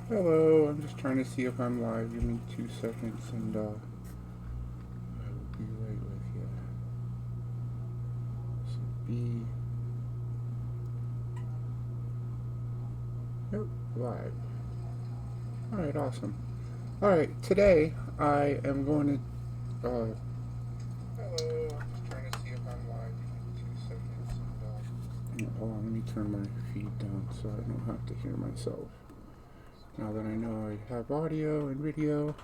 Hello, I'm just trying to see if I'm live. Give me 2 seconds and I will be right with you. So be yep, live. Alright, awesome. Alright, today I am going to hello, I'm just trying to see if I'm live. Give me 2 seconds and hold on, let me turn my feed down so I don't have to hear myself. Now that I know I have audio and video.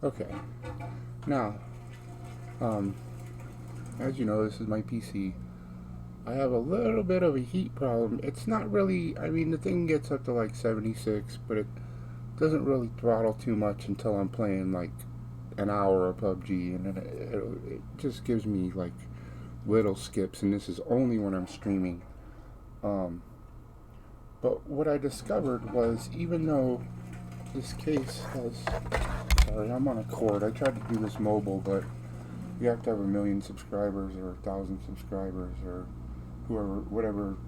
Okay. Now, as you know, this is my PC. I have a little bit of a heat problem. It's not really, I mean, the thing gets up to like 76, but it doesn't really throttle too much until I'm playing like an hour of PUBG, and then it just gives me like little skips, and this is only when I'm streaming. Um, but what I discovered was even though this case has, sorry, I'm on a cord. I tried to do this mobile, but you have to have 1 million subscribers or 1,000 subscribers or whoever, whatever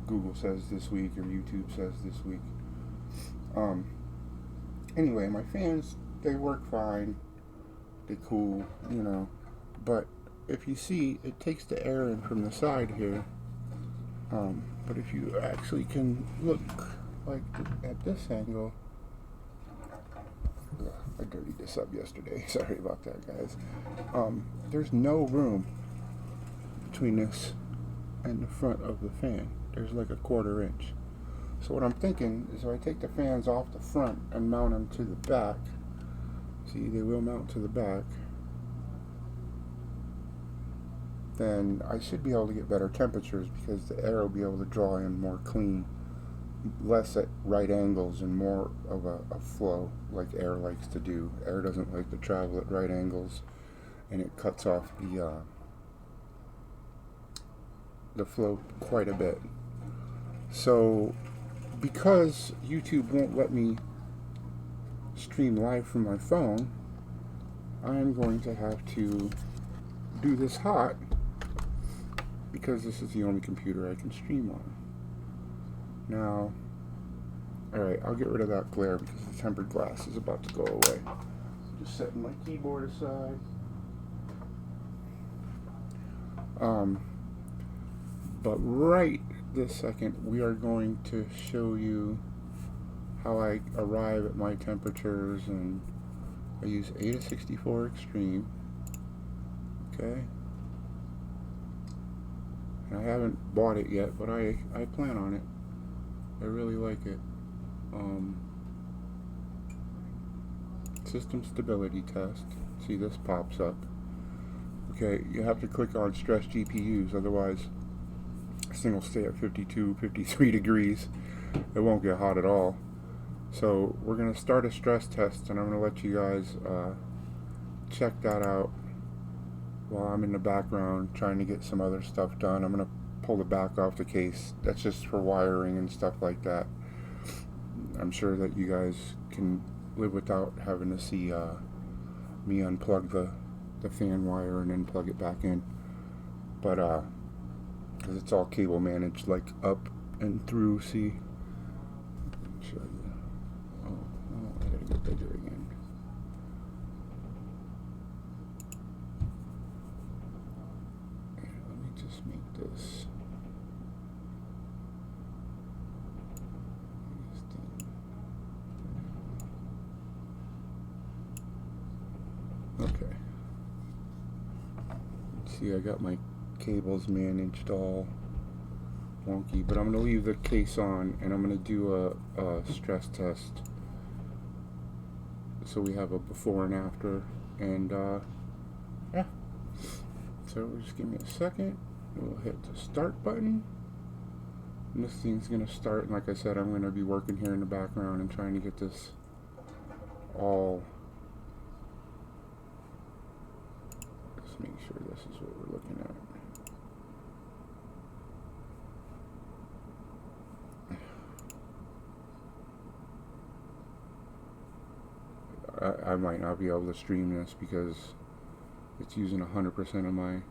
Google says this week or YouTube says this week. Um, anyway, my fans, they work fine. They're cool, you know. But if you see, it takes the air in from the side here. But if you actually can look like at this angle, I dirtied this up yesterday. Sorry about that, guys. There's no room between this and the front of the fan. There's like a 1/4 inch. So what I'm thinking is if I take the fans off the front and mount them to the back, see, they will mount to the back, then I should be able to get better temperatures because the air will be able to draw in more clean, less at right angles and more of a flow like air likes to do. Air doesn't like to travel at right angles, and it cuts off the flow quite a bit. So because YouTube won't let me stream live from my phone, I'm going to have to do this hot because this is the only computer I can stream on. Now, alright, I'll get rid of that glare because the tempered glass is about to go away. Just setting my keyboard aside. But right this second, we are going to show you how I arrive at my temperatures, and I use ASROCK Extreme. Okay. And I haven't bought it yet, but I plan on it. I really like it. System stability test. See, this pops up. Okay, you have to click on stress GPUs, otherwise this thing will stay at 52, 53 degrees. It won't get hot at all. So we're going to start a stress test, and I'm going to let you guys check that out while I'm in the background trying to get some other stuff done. I'm going to pull the back off the case. That's just for wiring and stuff like that. I'm sure that you guys can live without having to see me unplug the fan wire and then plug it back in. But because it's all cable managed, like up and through. See, show you. Oh, I gotta get bigger again. Let me just make this. Okay. See, I got my cables managed all wonky, but I'm going to leave the case on, and I'm going to do a stress test so we have a before and after. And yeah, so just give me a second. We'll hit the start button, and this thing's going to start. And like I said, I'm going to be working here in the background and trying to get this all. Let's make sure this is what we're looking at. I might not be able to stream this because it's using 100% of my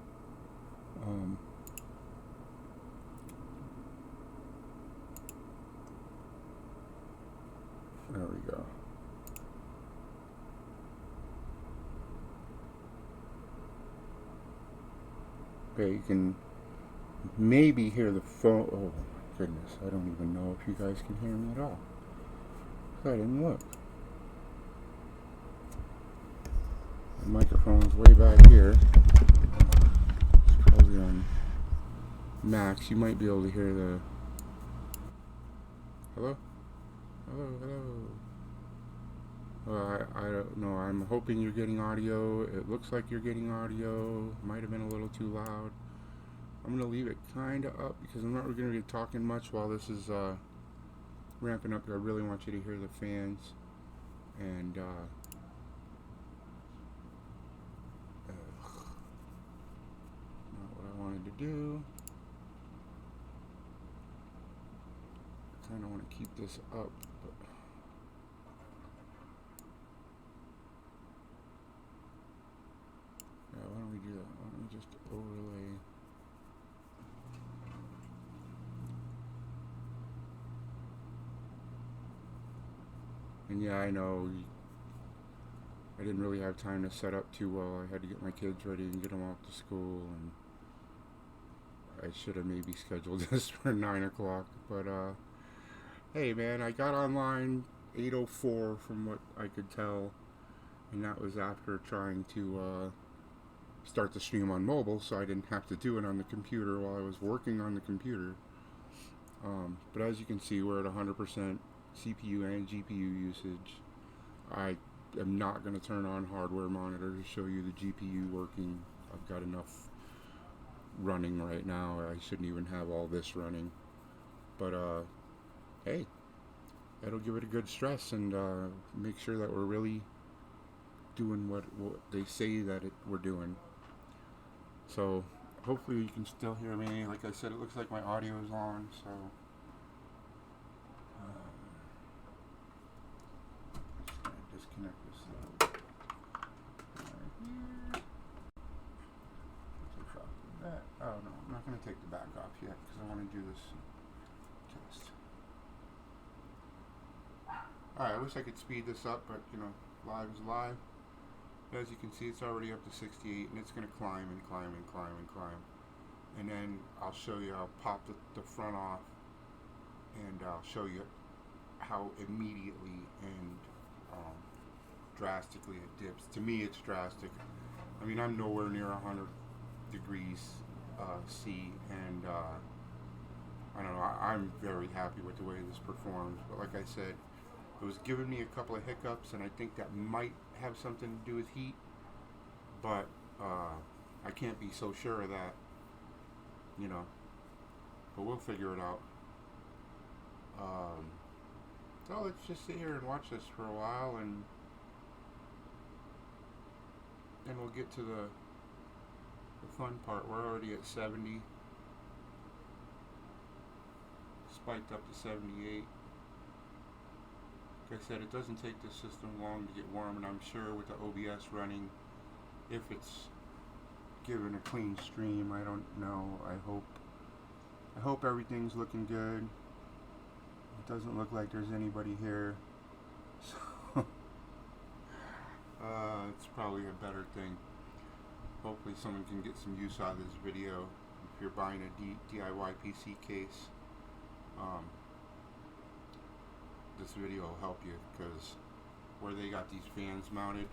Okay, you can maybe hear the phone. Oh my goodness, I don't even know if you guys can hear me at all. I didn't look. The microphone's way back here. It's probably on max. You might be able to hear the. Hello? Hello, hello. I don't know. I'm hoping you're getting audio. It looks like you're getting audio. Might have been a little too loud. I'm going to leave it kind of up because I'm not going to be talking much while this is ramping up. I really want you to hear the fans. And, not what I wanted to do. I kind of want to keep this up. But yeah, why don't we do that? Why don't we just overlay. And yeah, I know I didn't really have time to set up too well. I had to get my kids ready and get them off to school, and I should have maybe scheduled this for 9 o'clock. But hey man, I got online 8:04 from what I could tell, and that was after trying to start the stream on mobile, so I didn't have to do it on the computer while I was working on the computer. But as you can see, we're at 100% CPU and GPU usage. I am not going to turn on hardware monitor to show you the GPU working. I've got enough running right now. I shouldn't even have all this running. But hey, it'll give it a good stress and make sure that we're really doing what they say that we're doing. So hopefully you can still hear me. Like I said, it looks like my audio is on, so just gonna disconnect this right here. Take off that. Oh no, I'm not gonna take the back off yet because I want to do this test. Alright, I wish I could speed this up, but you know, live is live. As you can see, it's already up to 68, and it's going to climb and climb and climb and climb. And then I'll show you, I'll pop the front off, and I'll show you how immediately and drastically it dips. To me, it's drastic. I mean, I'm nowhere near 100 degrees C, and I don't know, I'm very happy with the way this performs. But like I said, it was giving me a couple of hiccups, and I think that might have something to do with heat, but I can't be so sure of that, you know, but we'll figure it out. So let's just sit here and watch this for a while, and then we'll get to the fun part. We're already at 70, spiked up to 78. Like I said, it doesn't take the system long to get warm, and I'm sure with the OBS running, if it's given a clean stream, I don't know. I hope everything's looking good. It doesn't look like there's anybody here, so it's probably a better thing. Hopefully someone can get some use out of this video. If you're buying a DIY PC case, this video will help you, because where they got these fans mounted,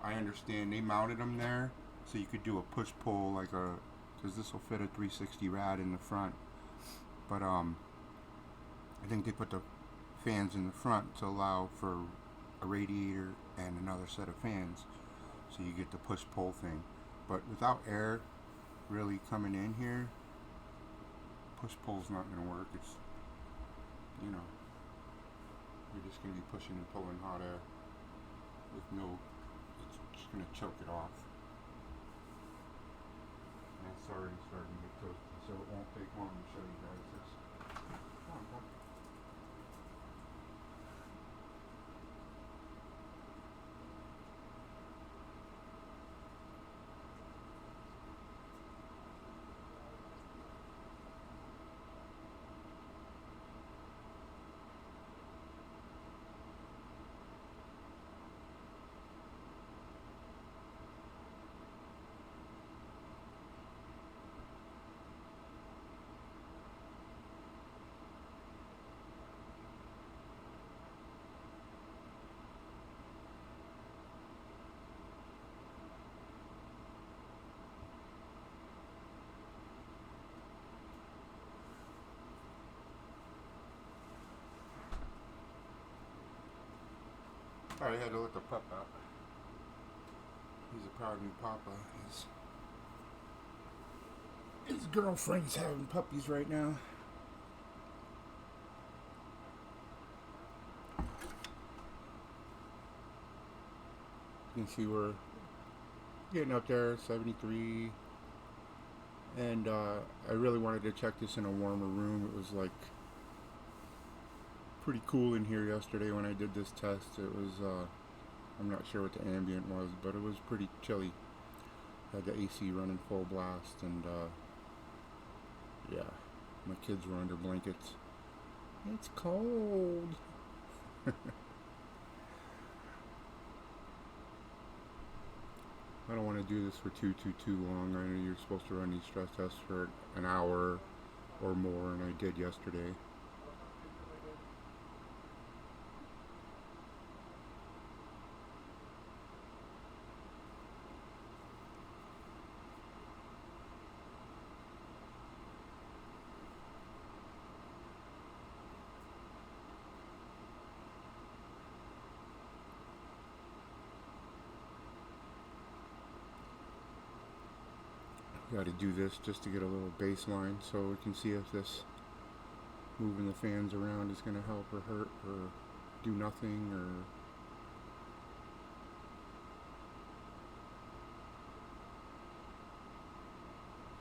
I understand they mounted them there so you could do a push-pull, like because this will fit a 360 rad in the front, but I think they put the fans in the front to allow for a radiator and another set of fans, so you get the push-pull thing. But without air really coming in here, push-pull's not going to work. It's, you know, you're just going to be pushing and pulling hot air with no, it's just going to choke it off. And it's already starting to get toasted, so it won't take long to show you guys this. Come on, Pop. I had to let the pup out. He's a proud new papa. His girlfriend's having puppies right now. You can see we're getting up there, 73. And I really wanted to check this in a warmer room. It was like pretty cool in here yesterday when I did this test. It was, I'm not sure what the ambient was, but it was pretty chilly. Had the AC running full blast, and yeah, my kids were under blankets. It's cold. I don't want to do this for too long. I know you're supposed to run these stress tests for an hour or more, and I did yesterday. Got to do this just to get a little baseline so we can see if this moving the fans around is going to help or hurt or do nothing, or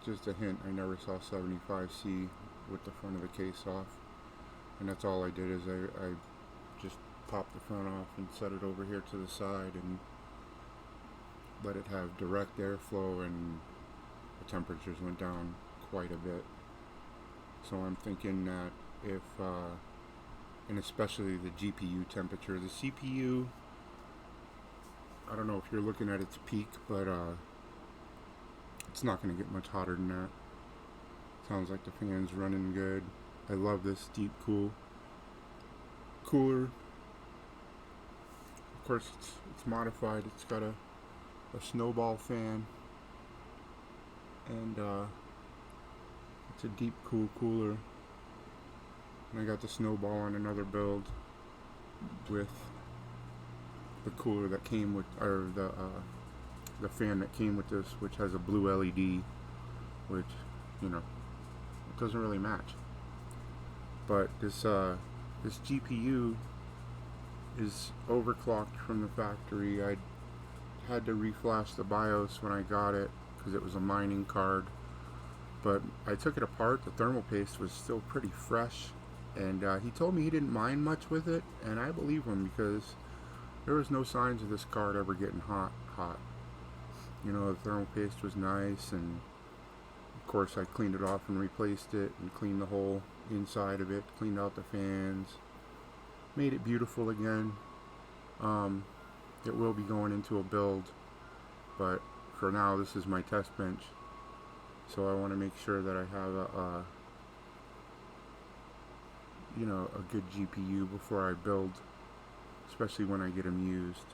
just a hint, I never saw 75C with the front of the case off, and that's all I did is I just popped the front off and set it over here to the side and let it have direct airflow, and the temperatures went down quite a bit. So I'm thinking that if, and especially the GPU temperature, the CPU, I don't know if you're looking at its peak, but it's not going to get much hotter than that. Sounds like the fan's running good. I love this deep cooler. Of course, it's modified. It's got a snowball fan, and it's a deep cool cooler. And I got the snowball on another build with the cooler that came with, or the fan that came with this, which has a blue LED, which, you know, it doesn't really match. But this GPU is overclocked from the factory. I had to reflash the BIOS when I got it because it was a mining card, but I took it apart. The thermal paste was still pretty fresh, and he told me he didn't mind much with it, and I believe him because there was no signs of this card ever getting hot. You know, the thermal paste was nice, and of course I cleaned it off and replaced it and cleaned the whole inside of it, cleaned out the fans, made it beautiful again. It will be going into a build, but for now this is my test bench, so I want to make sure that I have a you know, a good GPU before I build, especially when I get them used.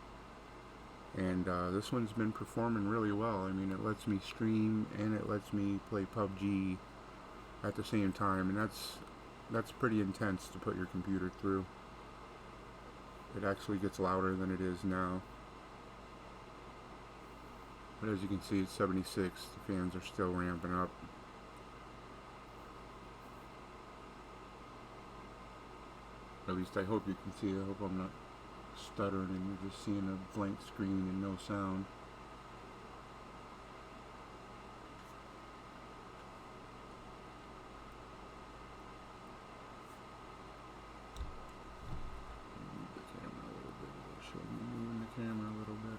And this one's been performing really well. I mean, it lets me stream and it lets me play PUBG at the same time, and that's pretty intense to put your computer through. It actually gets louder than it is now. But as you can see, it's 76. The fans are still ramping up. At least I hope you can see. I hope I'm not stuttering and you're just seeing a blank screen and no sound. Move the camera a little bit. It'll show me moving the camera a little bit.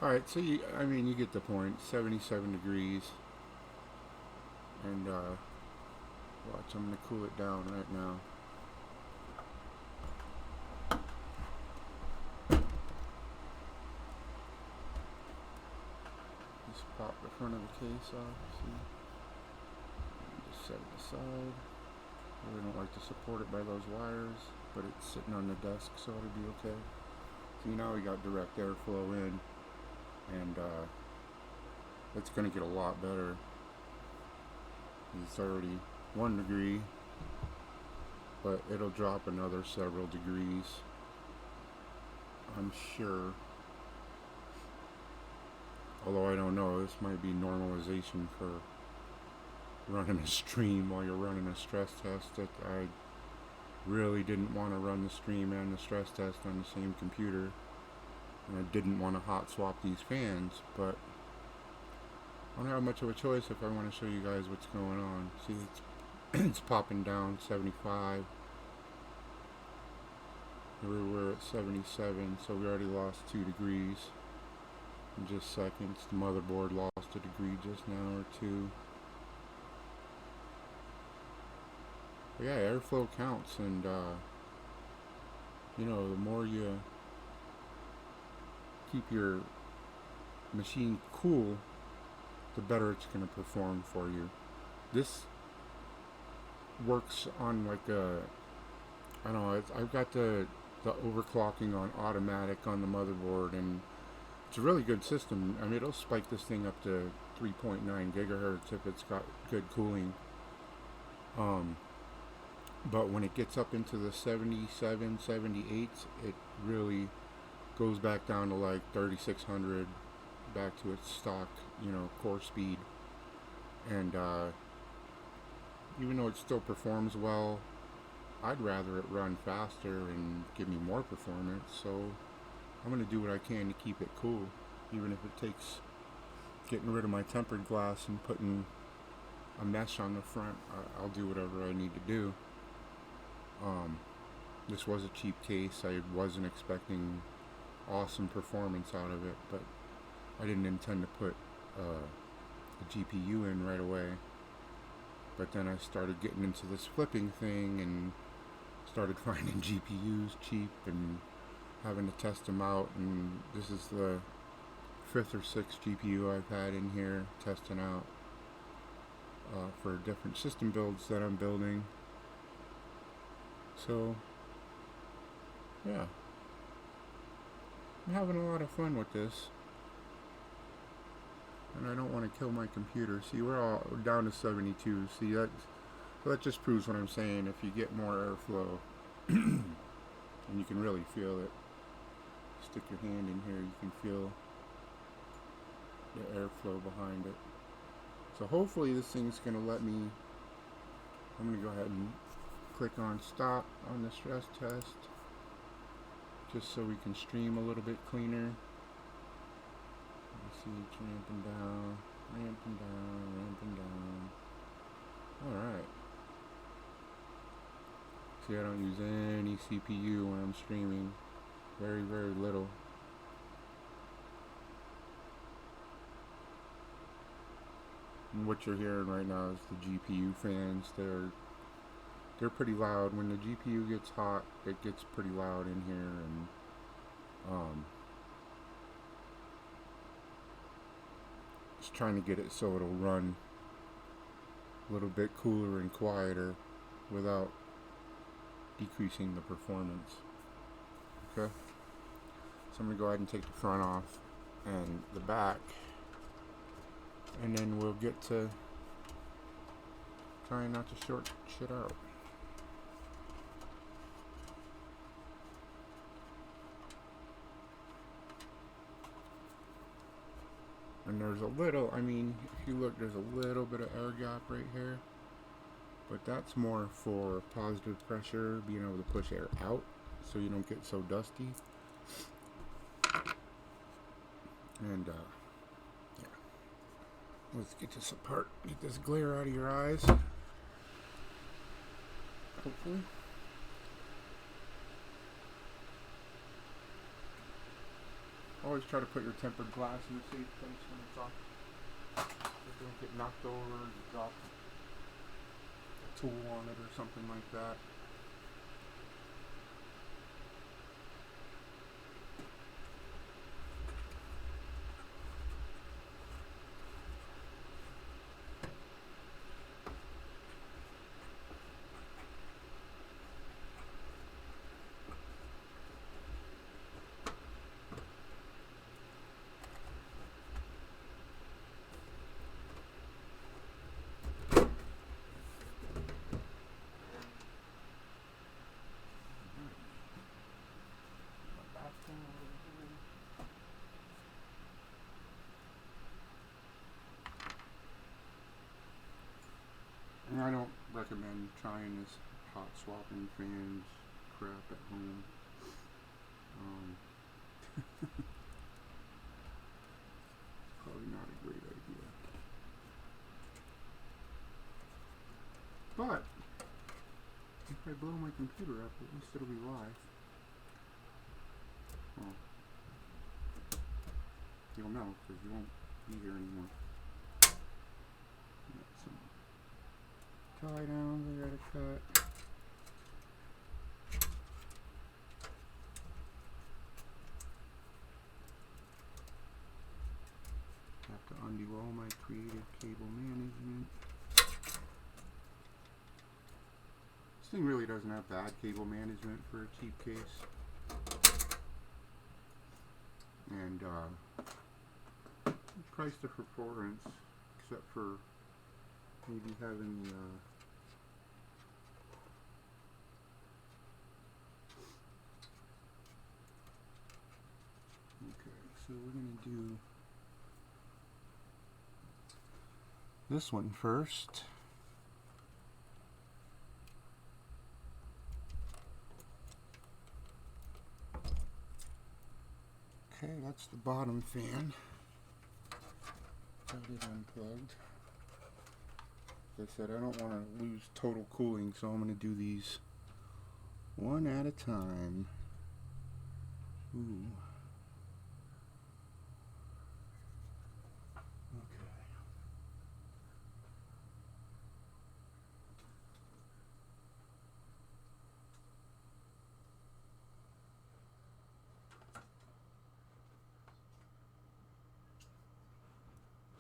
Alright, so I mean, you get the point. 77 degrees. And, watch, I'm going to cool it down right now. Just pop the front of the case off, see? And just set it aside. I really don't like to support it by those wires. but it's sitting on the desk, so it'll be okay. See, now we got direct airflow in, and it's going to get a lot better. It's already 1 degree, but it'll drop another several degrees, I'm sure. Although I don't know, this might be normalization for running a stream while you're running a stress test. That I really didn't want to run the stream and the stress test on the same computer, and I didn't want to hot swap these fans, but I don't have much of a choice if I want to show you guys what's going on. See, it's popping down 75. We're at 77, so we already lost 2 degrees in just seconds. The motherboard lost a degree just now or 2. But yeah, airflow counts, and you know, the more you keep your machine cool, the better it's going to perform for you. This works on like a, I don't know, I've got the overclocking on automatic on the motherboard, and it's a really good system. I mean, it'll spike this thing up to 3.9 gigahertz if it's got good cooling. But when it gets up into the 77, 78, it really goes back down to like 3600, back to its stock, you know, core speed. And even though it still performs well, I'd rather it run faster and give me more performance. So I'm going to do what I can to keep it cool, even if it takes getting rid of my tempered glass and putting a mesh on the front. I'll do whatever I need to do. This was a cheap case. I wasn't expecting awesome performance out of it, but I didn't intend to put a GPU in right away. But then I started getting into this flipping thing and started finding GPUs cheap and having to test them out. And this is the 5th or 6th GPU I've had in here testing out for different system builds that I'm building. So yeah, I'm having a lot of fun with this, and I don't want to kill my computer. See, we're down to 72. See, that just proves what I'm saying. If you get more airflow, and you can really feel it. Stick your hand in here, you can feel the airflow behind it. So hopefully this thing's going to let me. I'm going to go ahead and click on stop on the stress test, just so we can stream a little bit cleaner. You see it's ramping down, ramping down, ramping down. Alright. See, I don't use any CPU when I'm streaming. Very, very little. And what you're hearing right now is the GPU fans. They're pretty loud. When the GPU gets hot, it gets pretty loud in here, and just trying to get it so it'll run a little bit cooler and quieter without decreasing the performance. Okay, so I'm going to go ahead and take the front off and the back, and then we'll get to trying not to short shit out. And there's a little, I mean, if you look, there's a little bit of air gap right here, but that's more for positive pressure, being able to push air out so you don't get so dusty. And yeah, let's get this apart, get this glare out of your eyes, hopefully. Always try to put your tempered glass in a safe place when it's off. It don't get knocked over, you drop a tool on it or something like that. recommend trying this hot swapping fans crap at home. Probably not a great idea. But if I blow my computer up, at least it'll be live. Well, you'll know because you won't be here anymore. Got some tie downs I gotta cut. Have to undo all my creative cable management. This thing really doesn't have bad cable management for a cheap case. And price to performance, except for maybe having the okay, so we're gonna do this one first. Okay, that's the bottom fan. Got it unplugged. Like I said, I don't want to lose total cooling, so I'm going to do these one at a time. Ooh. Okay.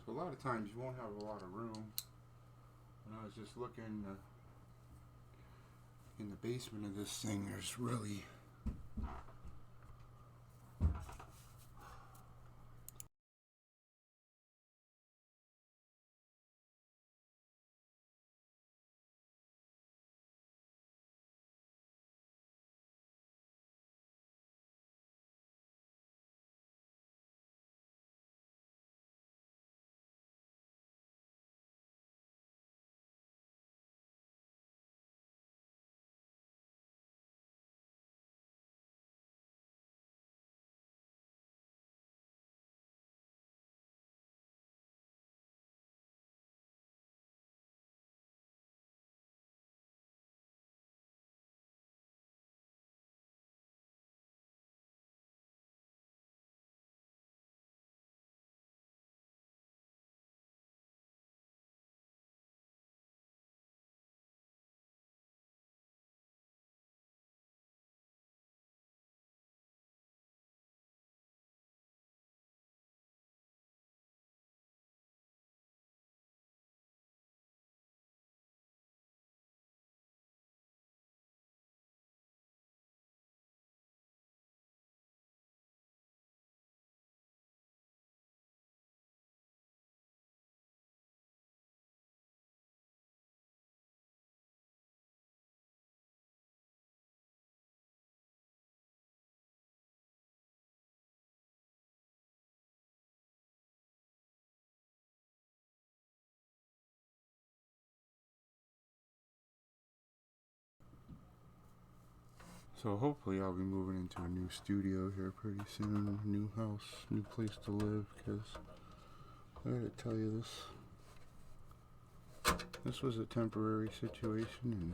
So a lot of times you won't have a lot of room. When I was just looking in the basement of this thing, there's really so hopefully I'll be moving into a new studio here pretty soon, a new house, new place to live, because I gotta tell you this was a temporary situation, and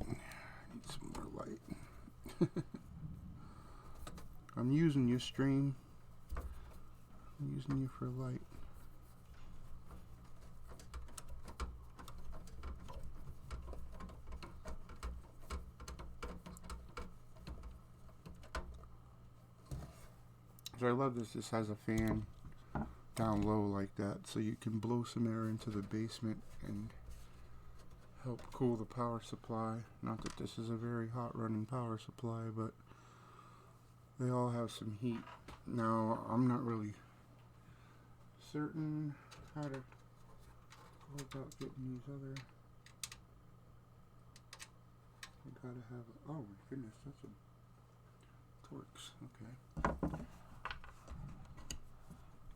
I need some more light. I'm using your stream. I'm using you for light. So I love this. This has a fan down low like that, so you can blow some air into the basement and help cool the power supply. Not that this is a very hot running power supply, but they all have some heat. Now, I'm not really certain how to go about getting these other. I gotta have. Oh my goodness, that's a Torx. Okay.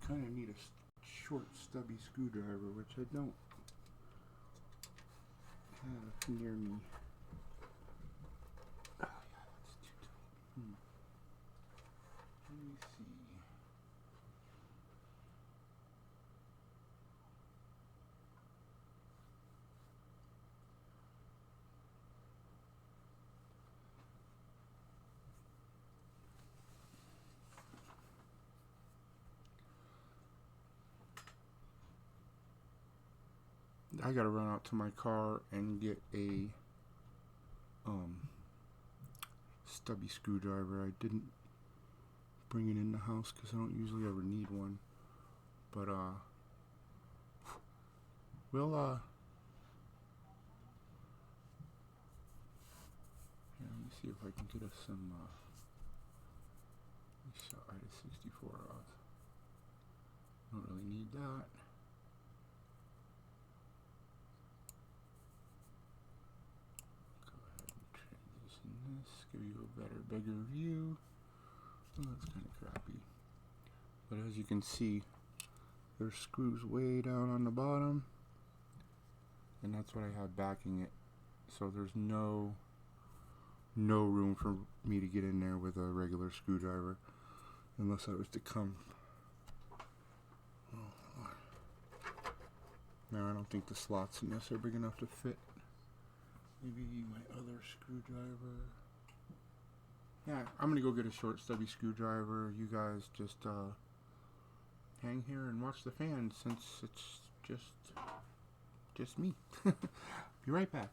Kind of need a short, stubby screwdriver, which I don't have near me. Oh, yeah, that's too tight. Let me see. I gotta run out to my car and get a stubby screwdriver. I didn't bring it in the house because I don't usually ever need one. But we'll yeah, let me see if I can get us some shot at 64 off. Don't really need that. This, give you a better, bigger view. Oh, that's kind of crappy. But as you can see, there's screws way down on the bottom, and that's what I have backing it. So there's no room for me to get in there with a regular screwdriver, unless I was to come. Oh, now I don't think the slots in this are big enough to fit. Maybe my other screwdriver. Yeah, I'm gonna go get a short stubby screwdriver. You guys just hang here and watch the fan, since it's just me. Be right back.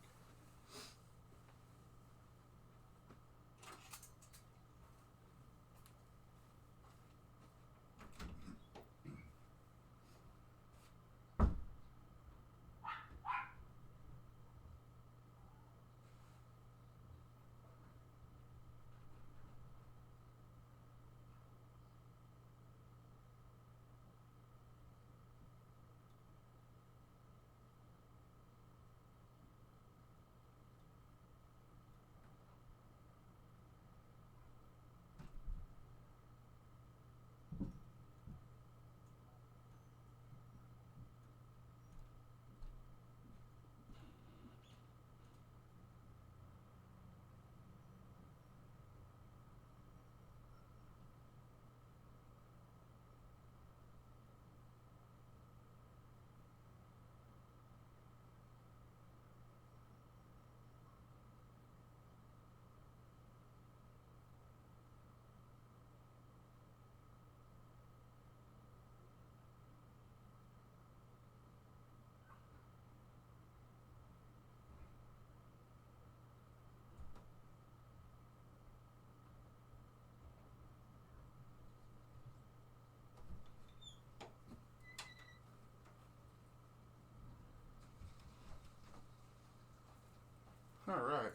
Alright.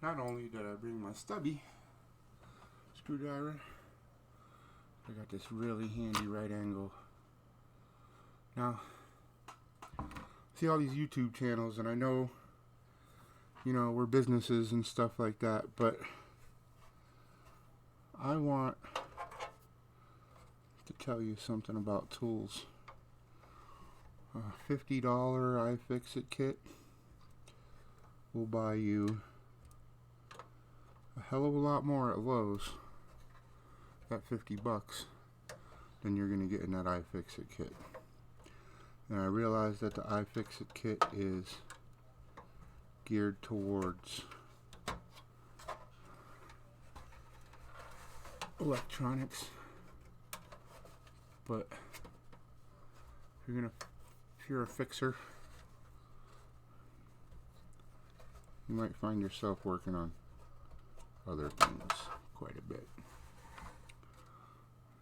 Not only did I bring my stubby screwdriver, I got this really handy right angle. Now, see all these YouTube channels, and I know, you know, we're businesses and stuff like that, but I want to tell you something about tools. A $50 iFixit kit will buy you a hell of a lot more at Lowe's at 50 bucks than you're going to get in that iFixit kit. And I realize that the iFixit kit is geared towards electronics, but if you're a fixer, you might find yourself working on other things quite a bit.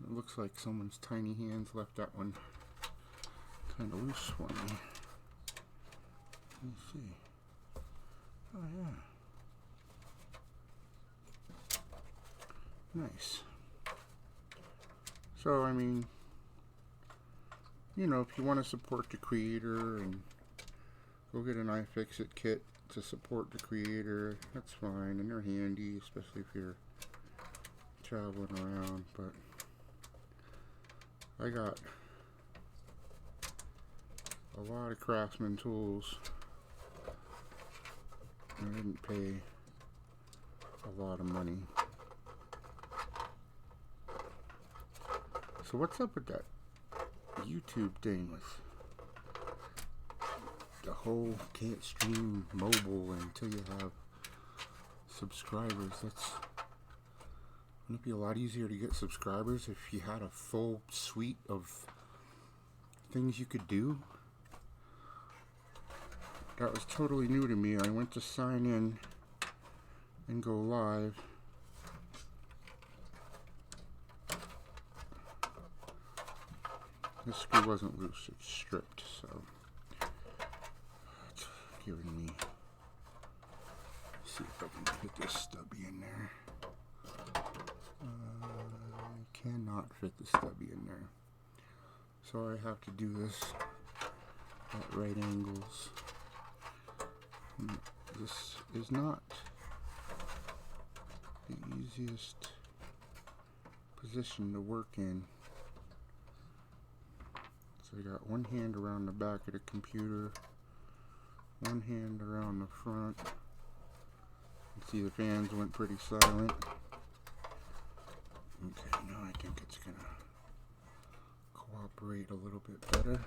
It looks like someone's tiny hands left that one kind of loose for me. Let me see. Oh yeah. Nice. So, I mean, you know, if you want to support the creator and go get an iFixit kit to support the creator, that's fine, and they're handy, especially if you're traveling around. But I got a lot of Craftsman tools I didn't pay a lot of money. So what's up with that YouTube thing with the whole can't stream mobile until you have subscribers? Wouldn't it be a lot easier to get subscribers if you had a full suite of things you could do? That was totally new to me. I went to sign in and go live. This screw wasn't loose, it's stripped, so it's giving me. Let's see if I can fit this stubby in there. I cannot fit the stubby in there, so I have to do this at right angles. This is not the easiest position to work in. So I got one hand around the back of the computer, one hand around the front. You can see the fans went pretty silent. Okay, now I think it's gonna cooperate a little bit better.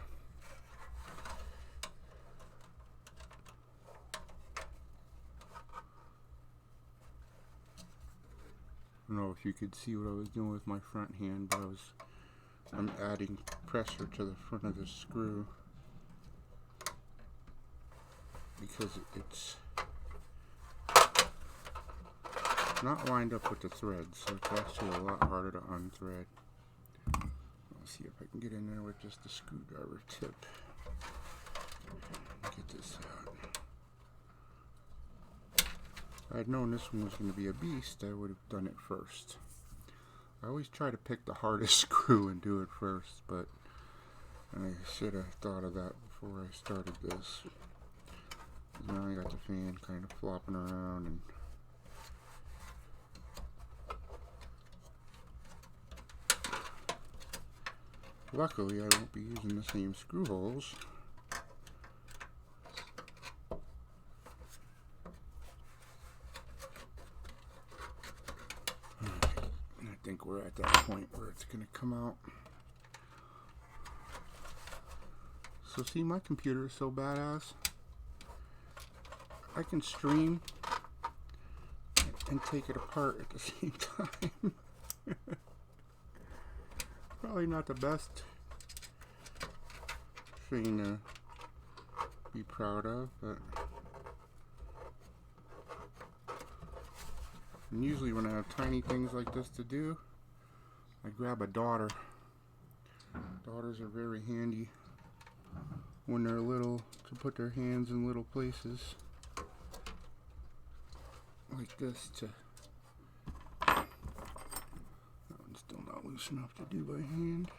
I don't know if you could see what I was doing with my front hand, but I'm adding pressure to the front of the screw because it's not lined up with the threads, so it's actually a lot harder to unthread. Let's see if I can get in there with just the screwdriver tip. Get this out. If I'd known this one was going to be a beast, I would have done it first. I always try to pick the hardest screw and do it first, but I should have thought of that before I started this. Now I got the fan kind of flopping around, and luckily I won't be using the same screw holes. I think we're at that point where it's going to come out. So see, my computer is so badass. I can stream and take it apart at the same time. Probably not the best thing to be proud of, but and usually when I have tiny things like this to do, I grab a daughter. Daughters are very handy when they're little to put their hands in little places like this. That one's still not loose enough to do by hand.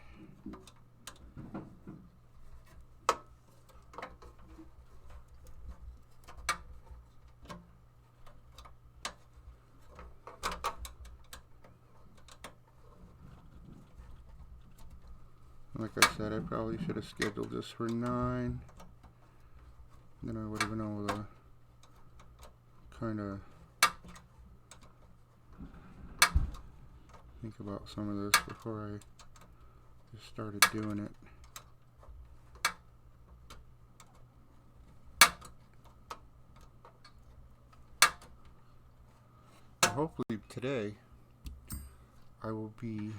Like I said, I probably should have scheduled this for 9. Then I would have been able to kind of think about some of this before I just started doing it. Hopefully today I will be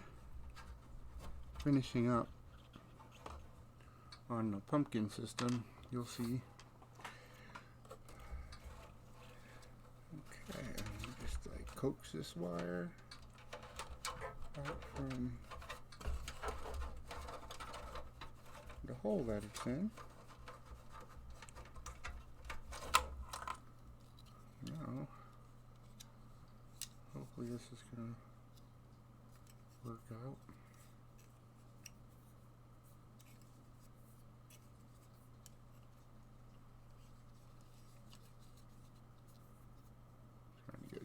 finishing up on the pumpkin system. You'll see. Okay, just like coax this wire out from the hole that it's in. Now, hopefully this is gonna work out.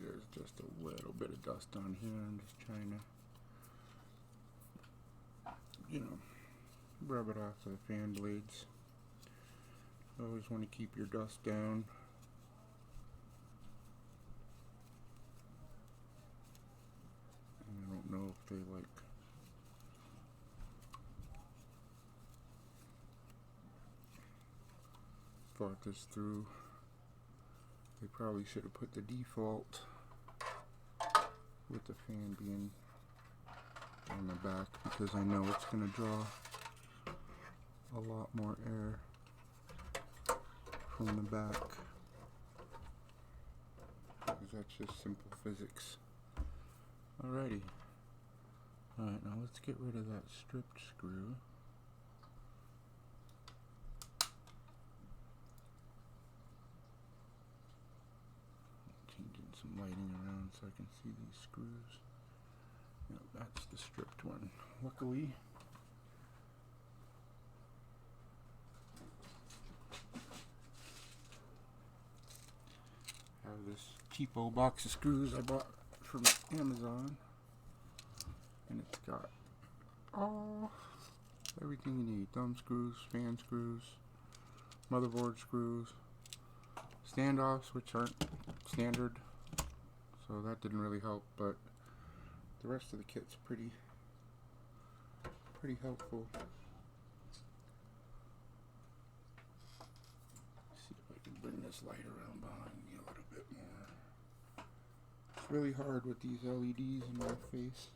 There's just a little bit of dust on here. I'm just trying to, rub it off the fan blades. You always want to keep your dust down. they like thought this through. They probably should have put the default with the fan being on the back, because I know it's going to draw a lot more air from the back, because that's just simple physics. Alrighty. Alright, now let's get rid of that stripped screw. Changing some lighting around so I can see these screws. Yep, that's the stripped one. Luckily, I have this cheapo box of screws I bought from Amazon, and it's got everything you need: thumb screws, fan screws, motherboard screws, standoffs, which aren't standard, so that didn't really help, but the rest of the kit's pretty helpful. Let's see if I can bring this light around behind me a little bit more. It's really hard with these LEDs in my face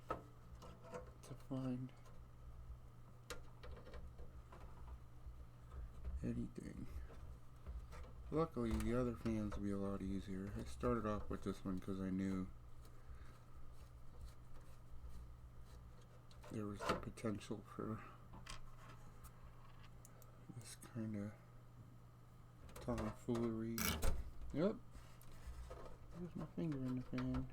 to find anything. Luckily, the other fans will be a lot easier. I started off with this one because I knew there was the potential for this kind of tomfoolery. Yep, there's my finger in the fan.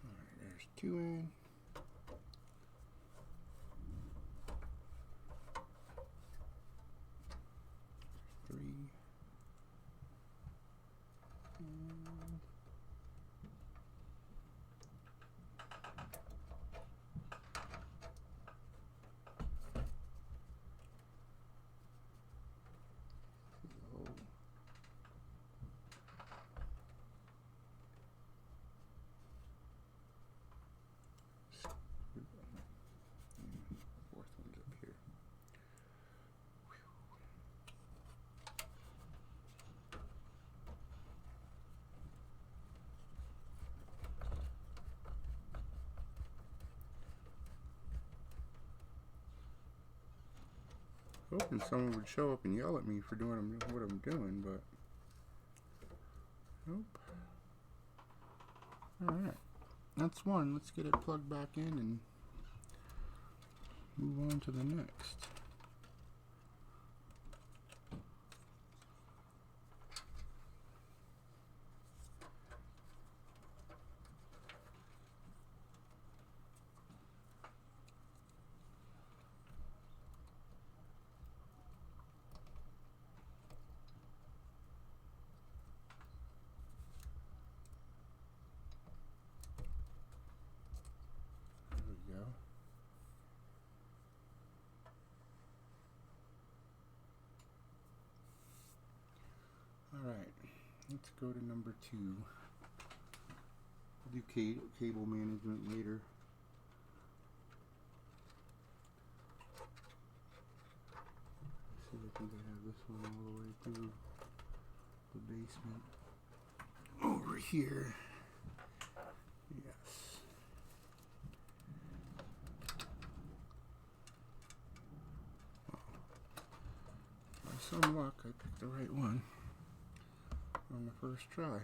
Alright, there's two in. Three. And fourth one's up here. Hoping someone would show up and yell at me for doing what I'm doing, but nope. Alright, that's one. Let's get it plugged back in and move on to the next. Go. Alright, let's go to number 2. We'll do cable management later. See, I think I have this one all the way through the basement. Over here. Yes. By some luck, I picked the right one on the first try.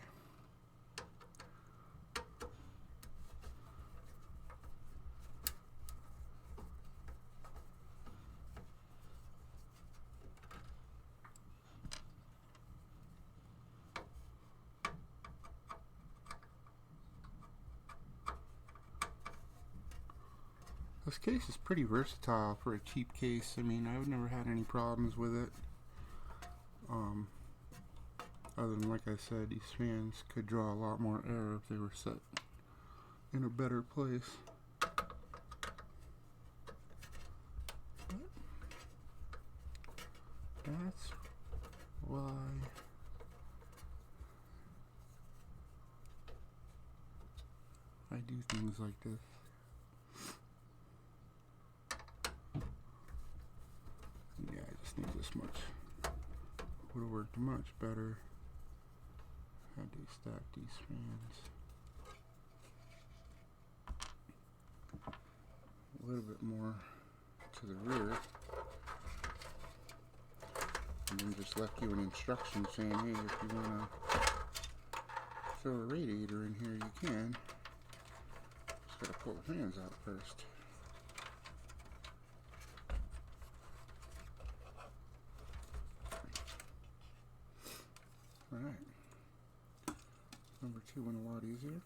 This case is pretty versatile for a cheap case. I mean, I've never had any problems with it. Other than, like I said, these fans could draw a lot more air if they were set in a better place. But that's why I do things like this. Yeah, I just need this much. Would have worked much better had they stacked these fans a little bit more to the rear, and then just left you an instruction saying, hey, if you want to throw a radiator in here, you can. Just gotta pull the fans out first. Alright. Number 2 went a lot easier.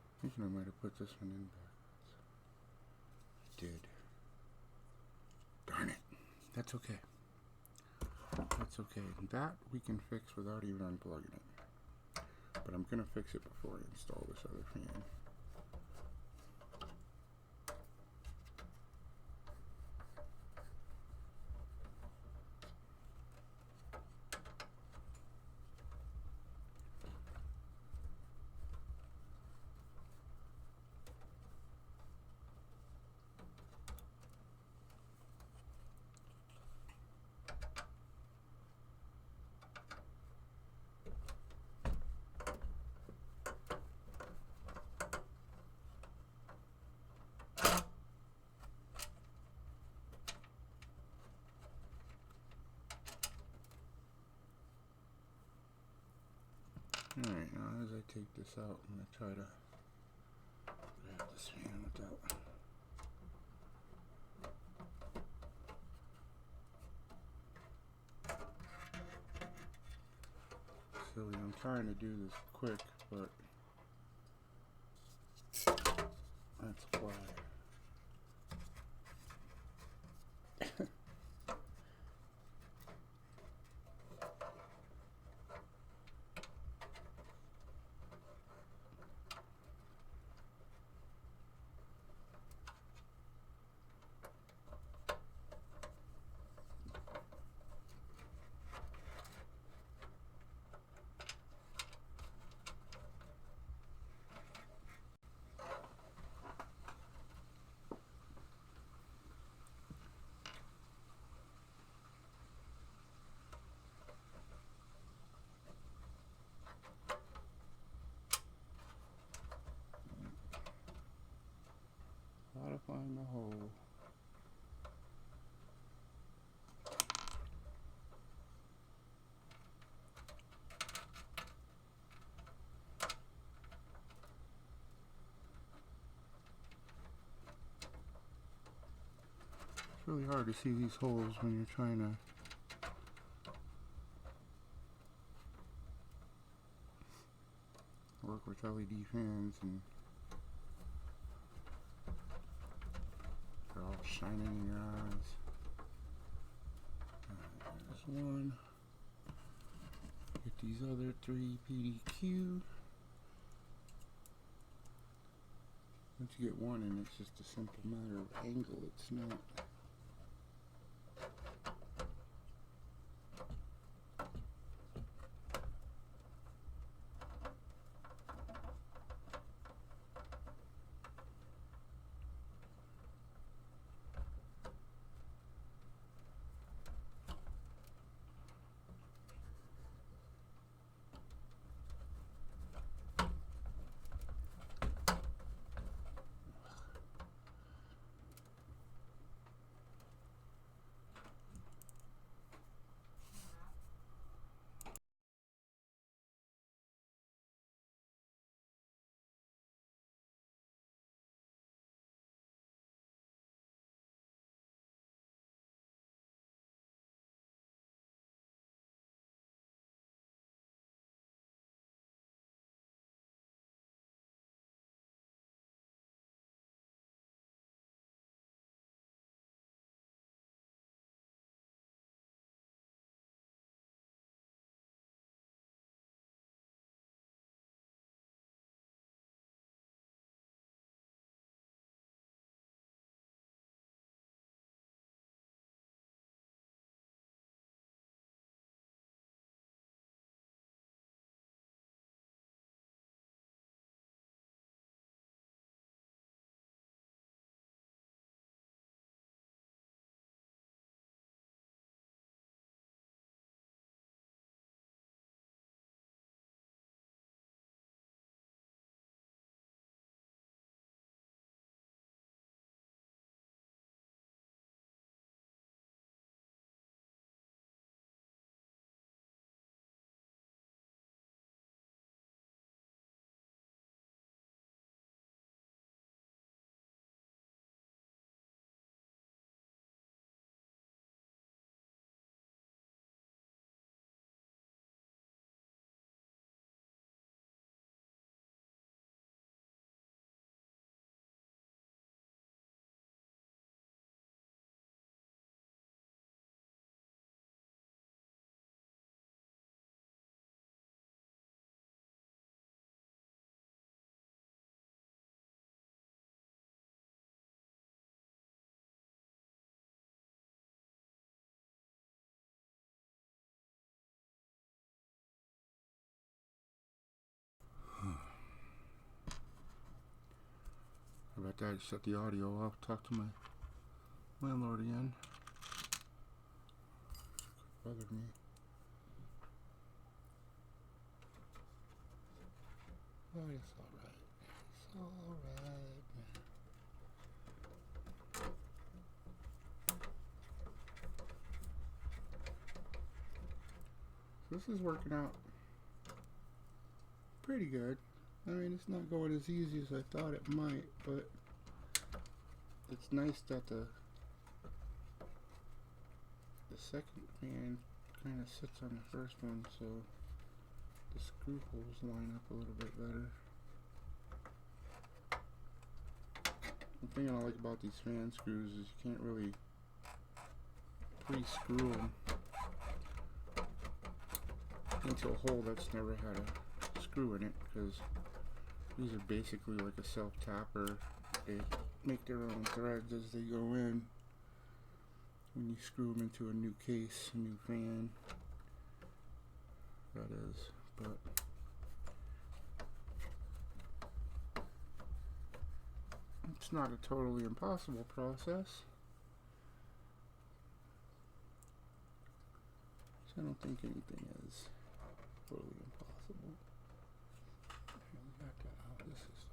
I think I might have put this one in backwards. I did. Darn it. That's okay. That's okay. That we can fix without even unplugging it. But I'm going to fix it before I install this other fan. Alright, now as I take this out, I'm going to try to grab this fan without... Silly, I'm trying to do this quick, but that's why. Gotta find the hole. It's really hard to see these holes when you're trying to work with LED fans, and they're all shining in your eyes. There's one. Get these other 3 PDQ. Once you get one and it's just a simple matter of angle, it's not. about that. Shut the audio off. Talk to my landlord again. Bothered me. Oh, it's alright. It's alright, man. This is working out pretty good. I mean, it's not going as easy as I thought it might, but it's nice that the second fan kind of sits on the first one, so the screw holes line up a little bit better. The thing I like about these fan screws is you can't really pre-screw them into a hole that's never had a screw in it, because these are basically like a self-tapper. They make their own threads as they go in when you screw them into a new case, a new fan, that is. But it's not a totally impossible process. So I don't think anything is totally impossible. This is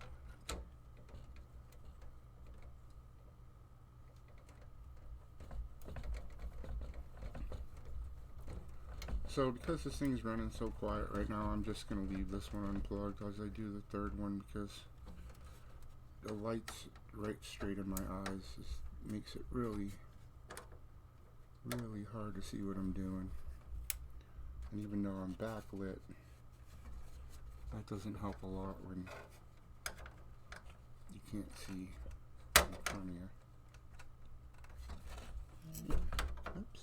so because this thing's running so quiet right now, I'm just going to leave this one unplugged as I do the third one, because the light's right straight in my eyes. This makes it really hard to see what I'm doing. And even though I'm backlit, that doesn't help a lot when you can't see in front of you. Oops.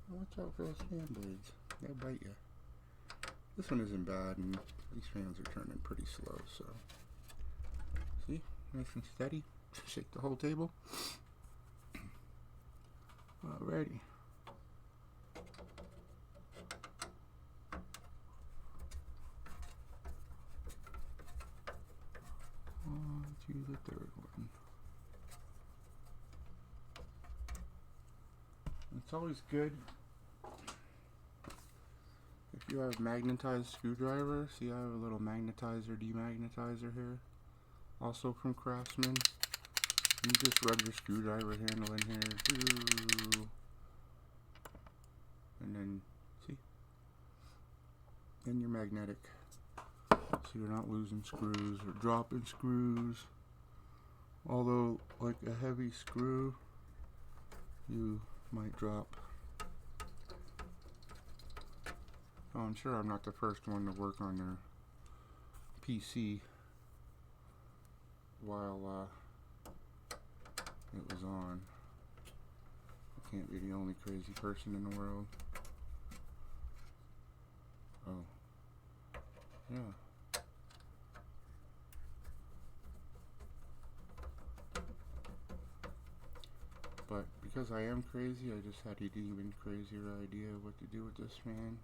Watch out for those fan blades. They'll bite you. This one isn't bad, and these fans are turning pretty slow, so. See? Nice and steady. Shake the whole table. Alrighty. On to the third one. It's always good if you have magnetized screwdriver. See, I have a little magnetizer demagnetizer here, also from Craftsman. You just rub your screwdriver handle in here, and then see, then you're magnetic, so you're not losing screws or dropping screws. Although, like a heavy screw, you might drop. Oh, I'm sure I'm not the first one to work on their PC while it was on. I can't be the only crazy person in the world. Oh, yeah. But because I am crazy, I just had an even crazier idea of what to do with this fan.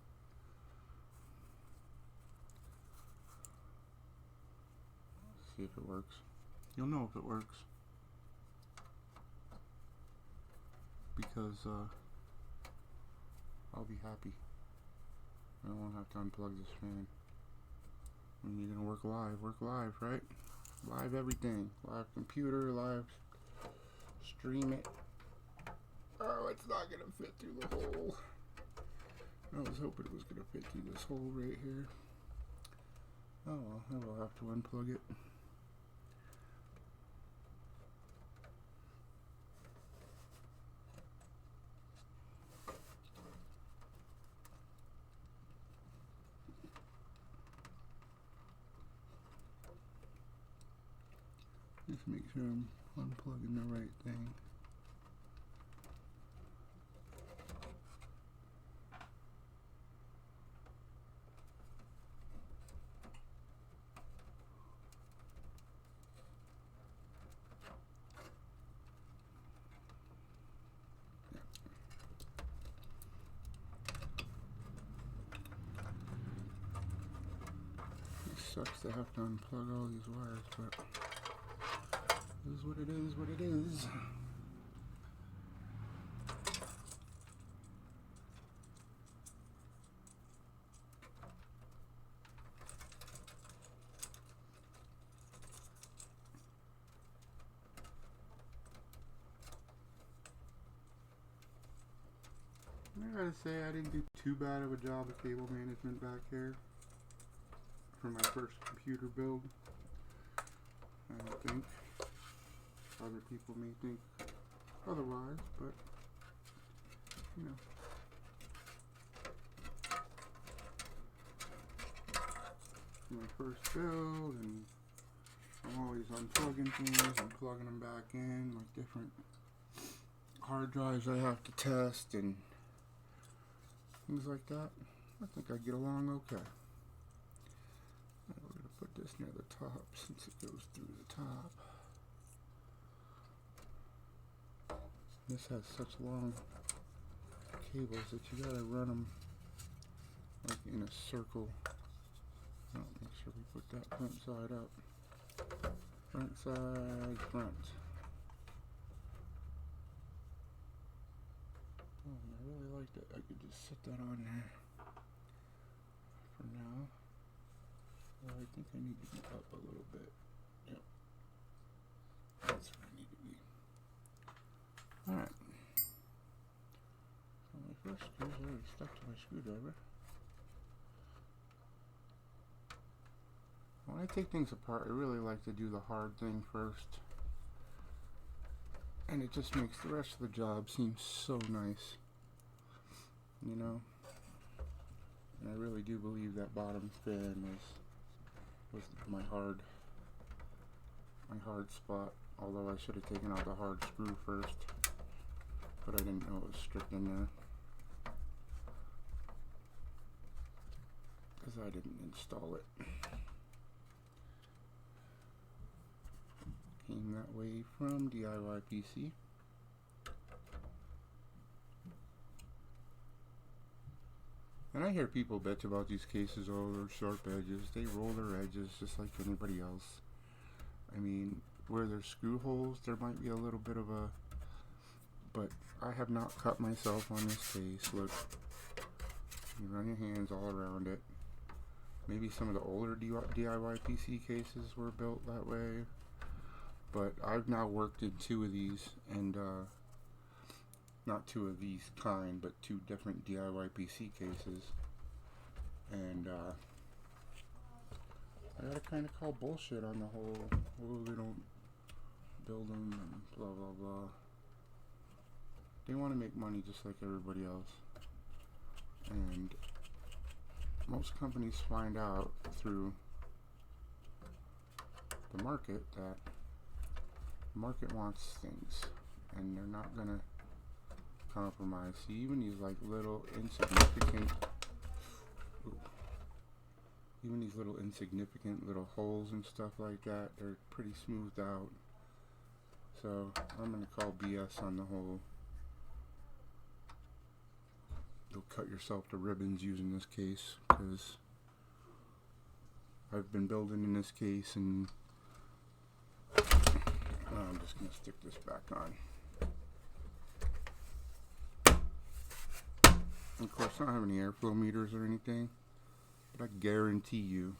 Let's see if it works. You'll know if it works, because I'll be happy. I won't have to unplug this fan. When you're gonna work live, right? Live everything. Live computer, live stream it. Oh, it's not gonna fit through the hole. I was hoping it was gonna fit through this hole right here. Oh well, I will have to unplug it. Just make sure I'm unplugging the right thing. It sucks to have to unplug all these wires, but It is what it is, what it is. I gotta say, I didn't do too bad of a job of cable management back here for my first computer build. I don't think. Other people may think otherwise, but you know. My first build, and I'm always unplugging things and plugging them back in, like different hard drives I have to test and things like that. I think I get along okay. We're going to put this near the top since it goes through the top. This has such long cables that you gotta run them like in a circle. Oh, make sure we put that front side up. Front side, front. Oh, I really like that. I could just set that on there for now. Well, I think I need to be up a little bit. Yep. That's where I need to be. Alright. So my first screw's already stuck to my screwdriver. When I take things apart, I really like to do the hard thing first. And it just makes the rest of the job seem so nice. You know? And I really do believe that bottom fan was my hard spot. Although I should have taken out the hard screw first. But I didn't know it was stripped in there. Because I didn't install it. Came that way from DIY PC. And I hear people bitch about these cases, oh, they're sharp edges. They roll their edges just like anybody else. I mean, where there's screw holes, there might be a little bit of a... But I have not cut myself on this case. Look, you run your hands all around it. Maybe some of the older DIY PC cases were built that way. But I've now worked in two of these, and not two of these kind, but two different DIY PC cases. And I gotta kind of call bullshit on the whole, oh, they don't build them and blah blah blah. They want to make money just like everybody else. And most companies find out through the market that the market wants things, and they're not gonna compromise. See, even these like little insignificant, even these little insignificant little holes and stuff like that, they're pretty smoothed out. So I'm gonna call BS on the whole, you'll cut yourself to ribbons using this case, because I've been building in this case, and I'm just going to stick this back on. And of course, I don't have any airflow meters or anything, but I guarantee you,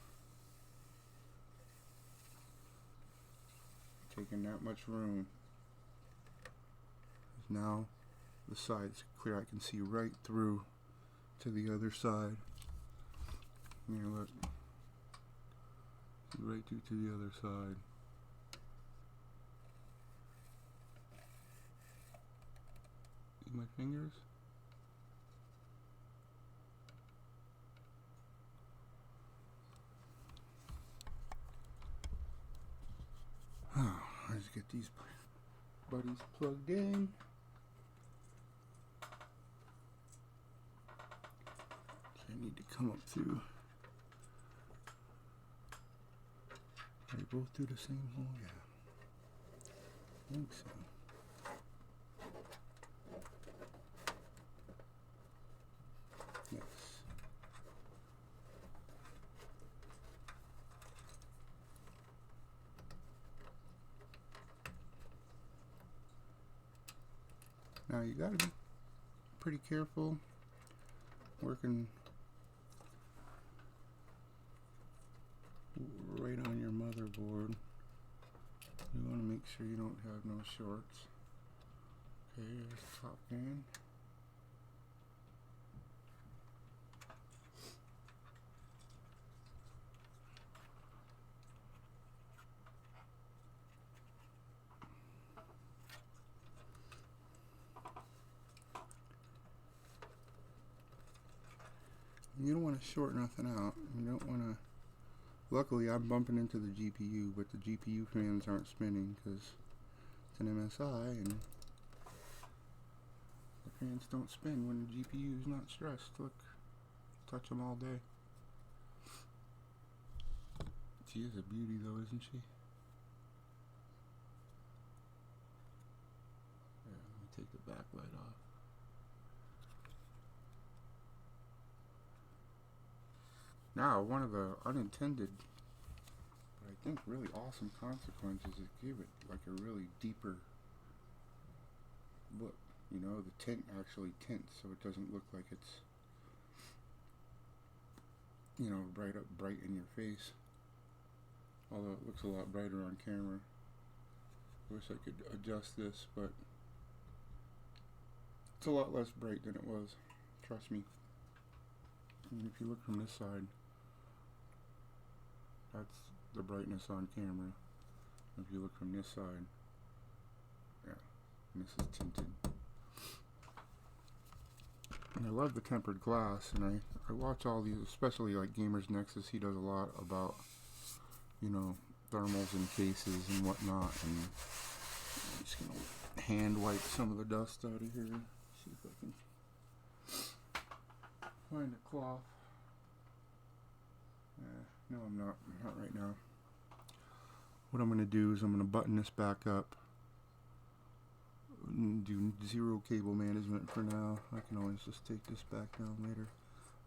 taking that much room, now the side's clear. I can see right through to the other side. Here, look. See right through to the other side. See my fingers? Oh, let's get these buddies plugged in. I need to come up through. Are they both through the same hole? Yeah. I think so. Yes. Now you gotta be pretty careful working right on your motherboard. You want to make sure you don't have no shorts. Okay, here's the top fan. You don't want to short nothing out. You don't want to. Luckily, I'm bumping into the GPU, but the GPU fans aren't spinning because it's an MSI, and the fans don't spin when the GPU is not stressed. Look, touch them all day. She is a beauty, though, isn't she? Yeah, let me take the backlight off. Now, one of the unintended, but I think really awesome consequences is give it like a really deeper look. You know, the tint actually tints, so it doesn't look like it's, you know, bright in your face. Although it looks a lot brighter on camera. Wish I could adjust this, but it's a lot less bright than it was. Trust me. And if you look from this side, that's the brightness on camera. If you look from this side, yeah, and this is tinted. And I love the tempered glass, and I watch all these, especially like Gamers Nexus. He does a lot about, you know, thermals in cases and whatnot. And I'm just gonna hand wipe some of the dust out of here. See if I can find a cloth. No, I'm not right now. What I'm going to do is I'm going to button this back up. Do zero cable management for now. I can always just take this back down later.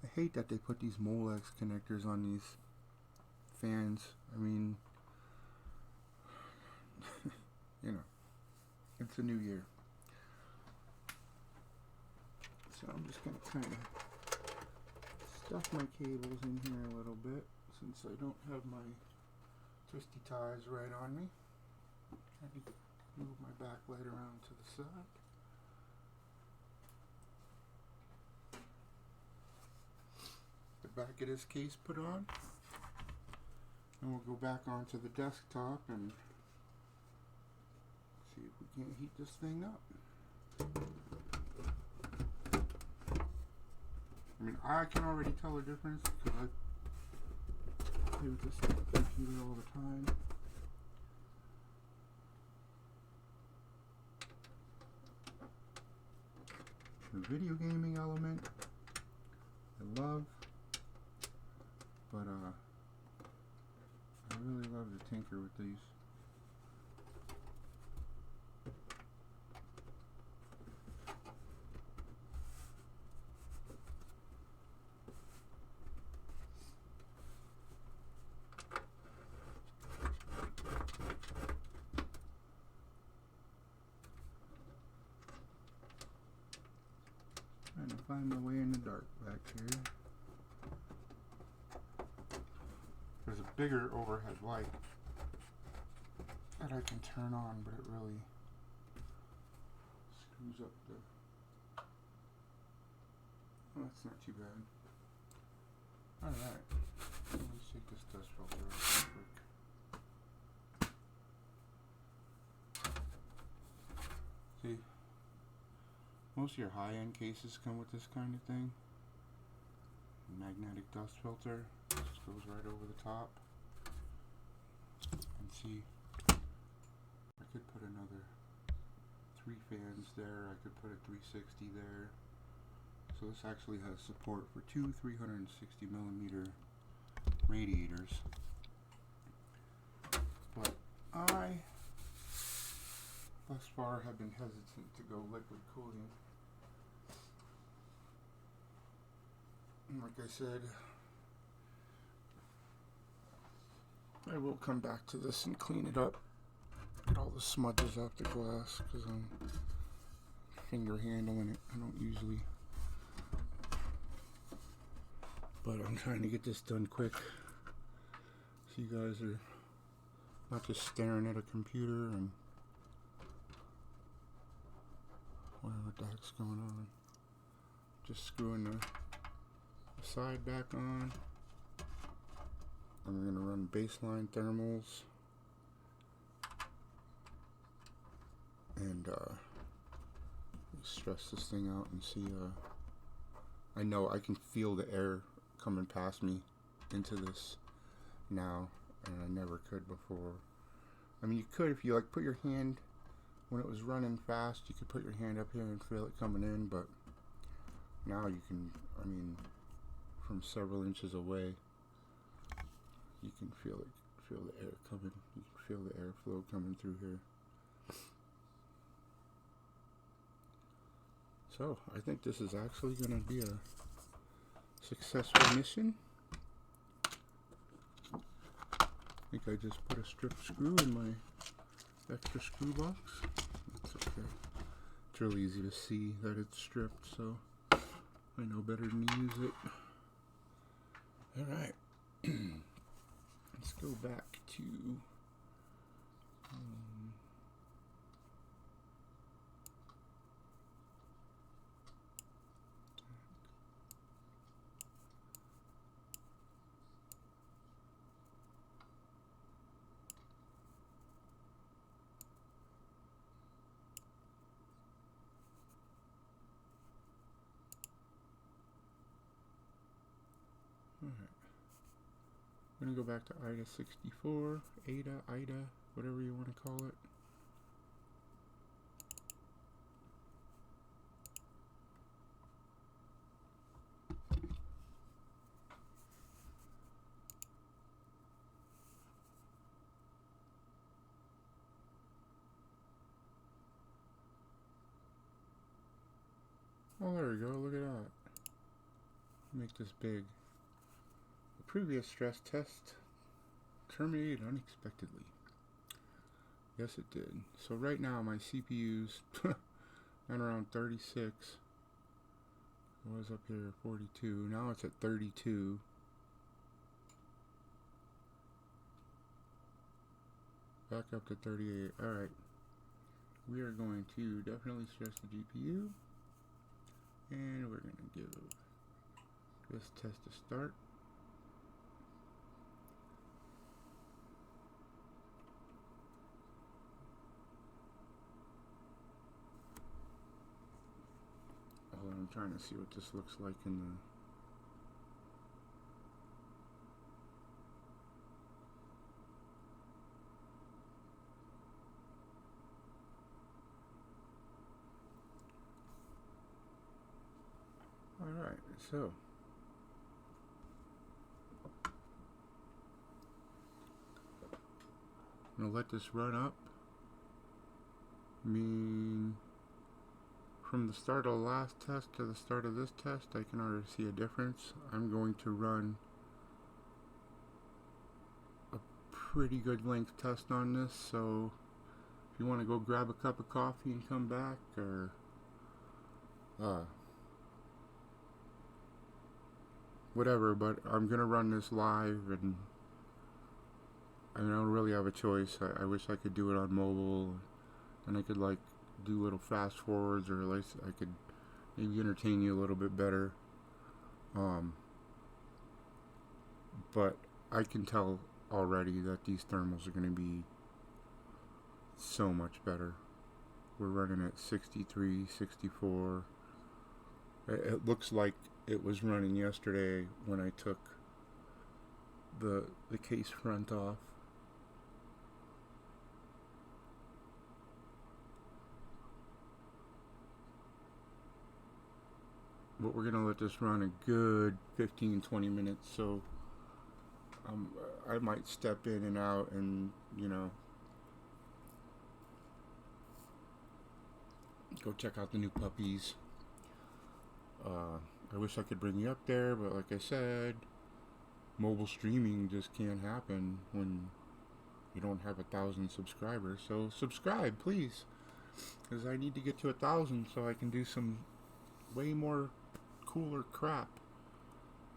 I hate that they put these Molex connectors on these fans. I mean, you know, it's a new year. So I'm just going to kind of stuff my cables in here a little bit, since I don't have my twisty ties right on me. I can move my backlight around to the side. The back of this case put on, and we'll go back onto the desktop and see if we can't heat this thing up. I mean, I can already tell the difference because I play with this computer all the time. The video gaming element, I love, but I really love to tinker with these. Trying to find my way in the dark back here. There's a bigger overhead light that I can turn on, but it really screws up the... Oh, that's not too bad. Alright, let's take this dust filter off real quick. See? Most of your high-end cases come with this kind of thing. Magnetic dust filter just goes right over the top. And see, I could put another 3 fans there. I could put a 360 there. So this actually has support for 2 360mm radiators. But I, thus far, have been hesitant to go liquid cooling. And like I said, I will come back to this and clean it up. Get all the smudges off the glass, because finger handling it. I don't usually, but I'm trying to get this done quick so you guys are not just staring at a computer and whatever the heck's going on. Just screwing the side back on. I'm going to run baseline thermals and stress this thing out and see. I know I can feel the air coming past me into this now, and I never could before. I mean, you could if you like put your hand, when it was running fast, you could put your hand up here and feel it coming in, but now you can, I mean, from several inches away, you can feel it, feel the air coming, you can feel the airflow coming through here. So, I think this is actually going to be a successful mission. I think I just put a strip screw in my extra screw box. That's okay. It's really easy to see that it's stripped, so I know better than to use it. Alright. Let's go back to alright. I'm going to go back to IDA 64, IDA, whatever you want to call it. Oh, there we go, look at that. Make this big. The previous stress test terminated unexpectedly. Yes, it did. So right now my CPU's at around 36. It was up here 42. Now it's at 32. Back up to 38. Alright. We are going to definitely stress the GPU. And we're going to give this test a start. Oh, I'm trying to see what this looks like in the... Alright, so I'm going to let this run up. I mean, from the start of the last test to the start of this test, I can already see a difference. I'm going to run a pretty good length test on this, so if you want to go grab a cup of coffee and come back, or whatever, but I'm gonna run this live, and I mean, I don't really have a choice. I wish I could do it on mobile, and I could like do little fast forwards, or at least I could maybe entertain you a little bit better. But I can tell already that these thermals are gonna be so much better. We're running at 63, 64. It looks like it was running yesterday when I took the case front off. But we're gonna let this run a good 15-20 minutes, so I might step in and out and, you know, go check out the new puppies. I wish I could bring you up there, but like I said, mobile streaming just can't happen when you don't have 1,000 subscribers. So subscribe, please. because I need to get to 1,000 so I can do some way more cooler crap.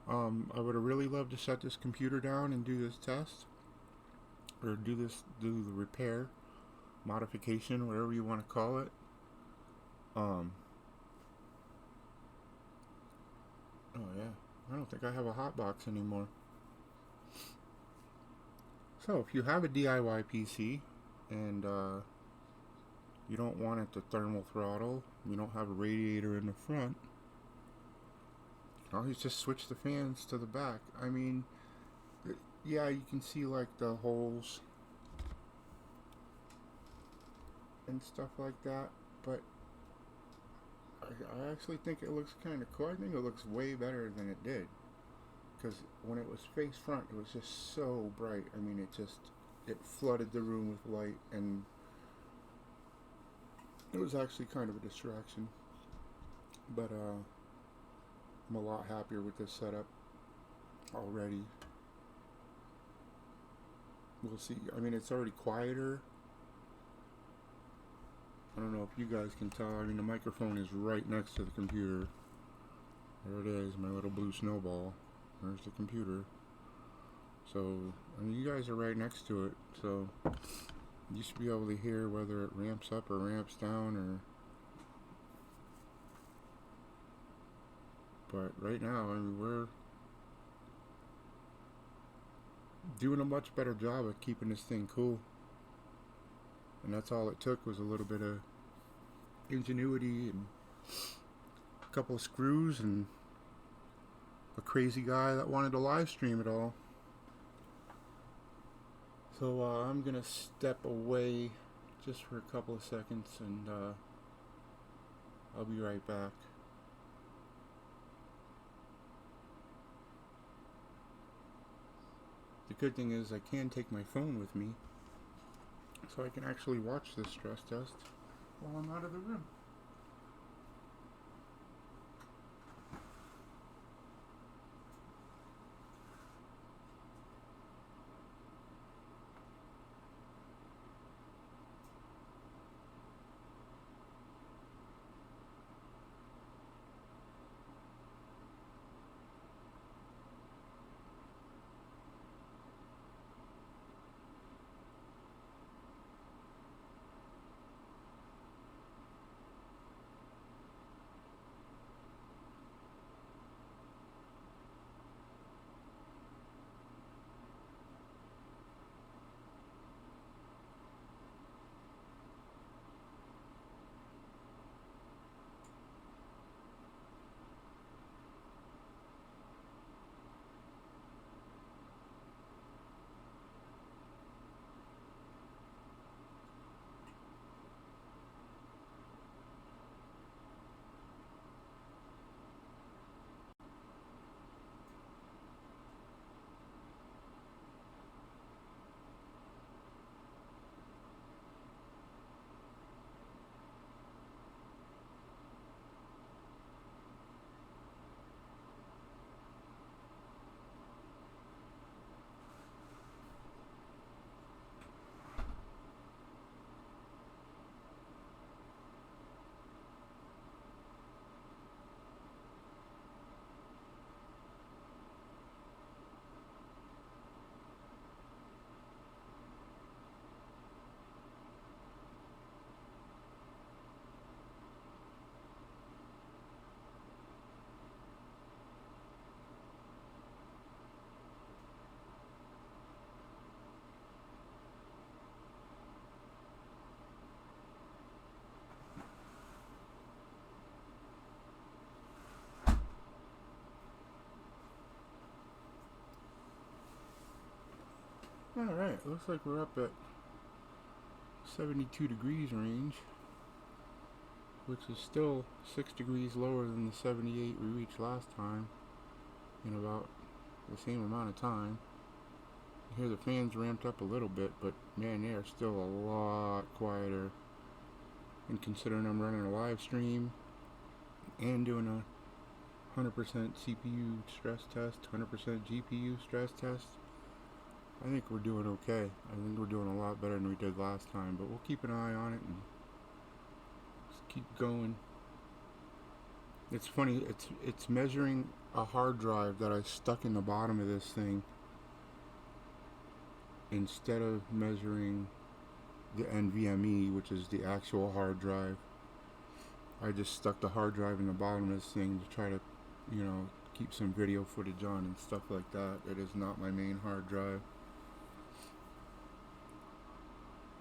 I would have really loved to set this computer down and do this test, or do the repair, modification, whatever you want to call it. Oh yeah, I don't think I have a hotbox anymore. So if you have a DIY PC and you don't want it to thermal throttle, you don't have a radiator in the front, you can always just switch the fans to the back. I mean, yeah, you can see like the holes and stuff like that, but I actually think it looks kind of cool. I think it looks way better than it did, because when it was face front, it was just so bright. I mean, it flooded the room with light, and it was actually kind of a distraction. But I'm a lot happier with this setup already. We'll see. I mean, it's already quieter. I don't know if you guys can tell. I mean, the microphone is right next to the computer. There it is, my little blue snowball. There's the computer. So, I mean, you guys are right next to it, so you should be able to hear whether it ramps up or ramps down, or... But right now, I mean, we're doing a much better job of keeping this thing cool. And that's all it took, was a little bit of ingenuity and a couple of screws and a crazy guy that wanted to live stream it all. So I'm gonna step away just for a couple of seconds, and I'll be right back. The good thing is I can take my phone with me, so I can actually watch this stress test while I'm out of the room. Alright, looks like we're up at 72 degrees range, which is still 6 degrees lower than the 78 we reached last time in about the same amount of time. You hear the fans ramped up a little bit, but man, they are still a lot quieter. And considering I'm running a live stream and doing a 100% CPU stress test, 100% GPU stress test, I think we're doing okay. I think we're doing a lot better than we did last time, but we'll keep an eye on it and Keep going. It's funny, it's measuring a hard drive that I stuck in the bottom of this thing instead of measuring the NVMe, which is the actual hard drive. I just stuck the hard drive in the bottom of this thing to try to, you know, keep some video footage on and stuff like that. It is not my main hard drive.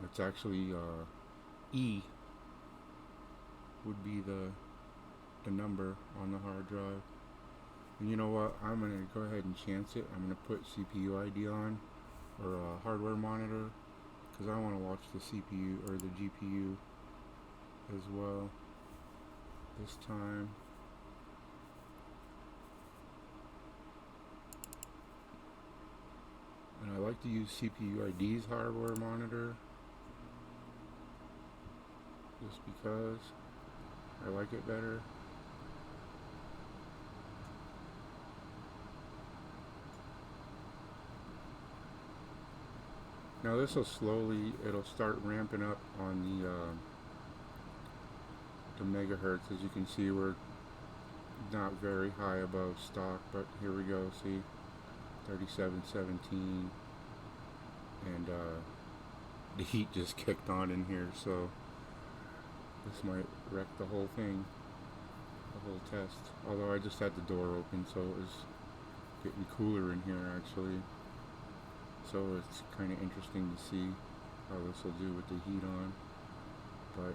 It's actually E would be the number on the hard drive. And you know what? I'm gonna go ahead and chance it. I'm gonna put CPU ID on, or hardware monitor, because I want to watch the CPU or the GPU as well this time. And I like to use CPU ID's hardware monitor just because I like it better. Now this will slowly, it'll start ramping up on the megahertz. As you can see, we're not very high above stock, but here we go. See, 3717, and the heat just kicked on in here, so this might wreck the whole thing, the whole test. Although I just had the door open, so it was getting cooler in here actually. So it's kind of interesting to see how this will do with the heat on. But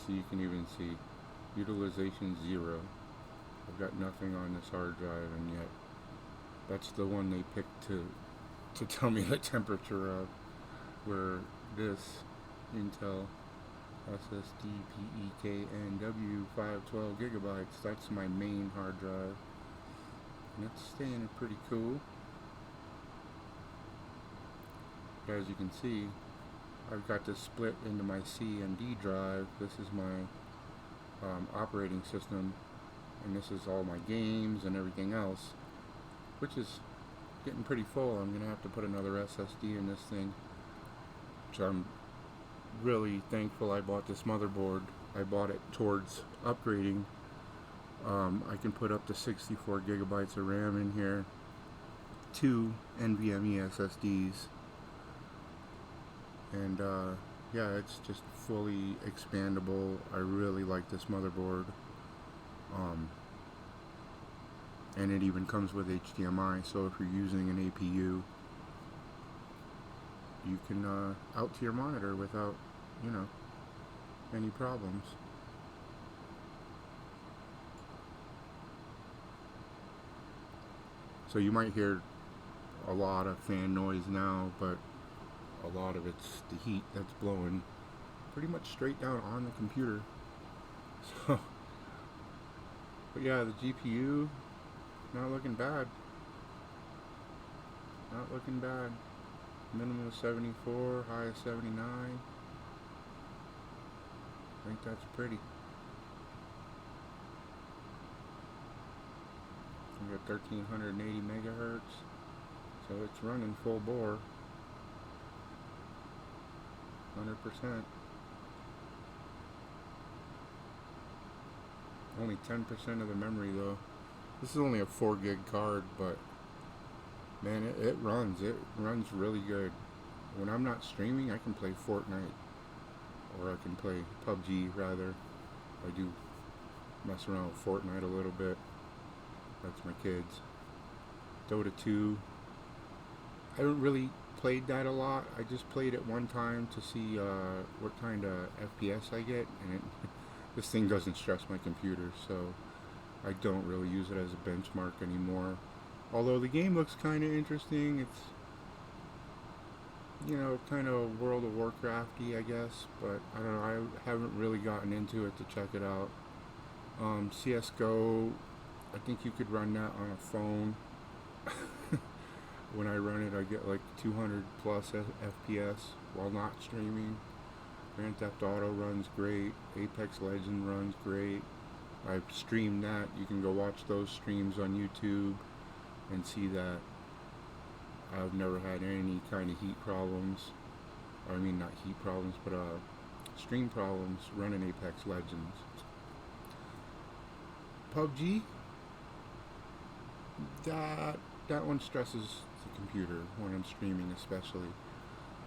see, you can even see utilization 0. I've got nothing on this hard drive, and yet that's the one they picked to tell me the temperature of. Where this Intel SSD PEKNW 512 gigabytes, that's my main hard drive, and it's staying pretty cool. But as you can see, I've got this split into my C and D drive. This is my operating system, and this is all my games and everything else, which is getting pretty full. I'm gonna have to put another SSD in this thing, which I'm really thankful I bought this motherboard. I bought it towards upgrading. I can put up to 64 gigabytes of RAM in here, 2 NVMe SSDs, and yeah, it's just fully expandable. I really like this motherboard. And it even comes with HDMI, so if you're using an APU, you can out to your monitor without, you know, any problems. So you might hear a lot of fan noise now, but a lot of it's the heat that's blowing pretty much straight down on the computer. So, but yeah, the GPU, not looking bad. Not looking bad. Minimum of 74, high of 79. I think that's pretty. We got 1380 megahertz, so it's running full bore. 100%. Only 10% of the memory though. This is only a 4 gig card, but man, it runs really good. When I'm not streaming, I can play Fortnite, or I can play PUBG rather. I do mess around with Fortnite a little bit. That's my kids. Dota 2. I haven't really played that a lot. I just played it one time to see what kind of FPS I get, and this thing doesn't stress my computer, so I don't really use it as a benchmark anymore. Although the game looks kind of interesting. It's, you know, kind of World of Warcrafty, I guess, but I don't know. I haven't really gotten into it to check it out. CSGO, I think you could run that on a phone. when I run it, I get like 200 plus FPS while not streaming. Grand Theft Auto runs great. Apex Legends runs great. I've streamed that. You can go watch those streams on YouTube and see that I've never had any kind of heat problems. I mean, not heat problems, but stream problems running Apex Legends. PUBG, that one stresses the computer when I'm streaming, especially.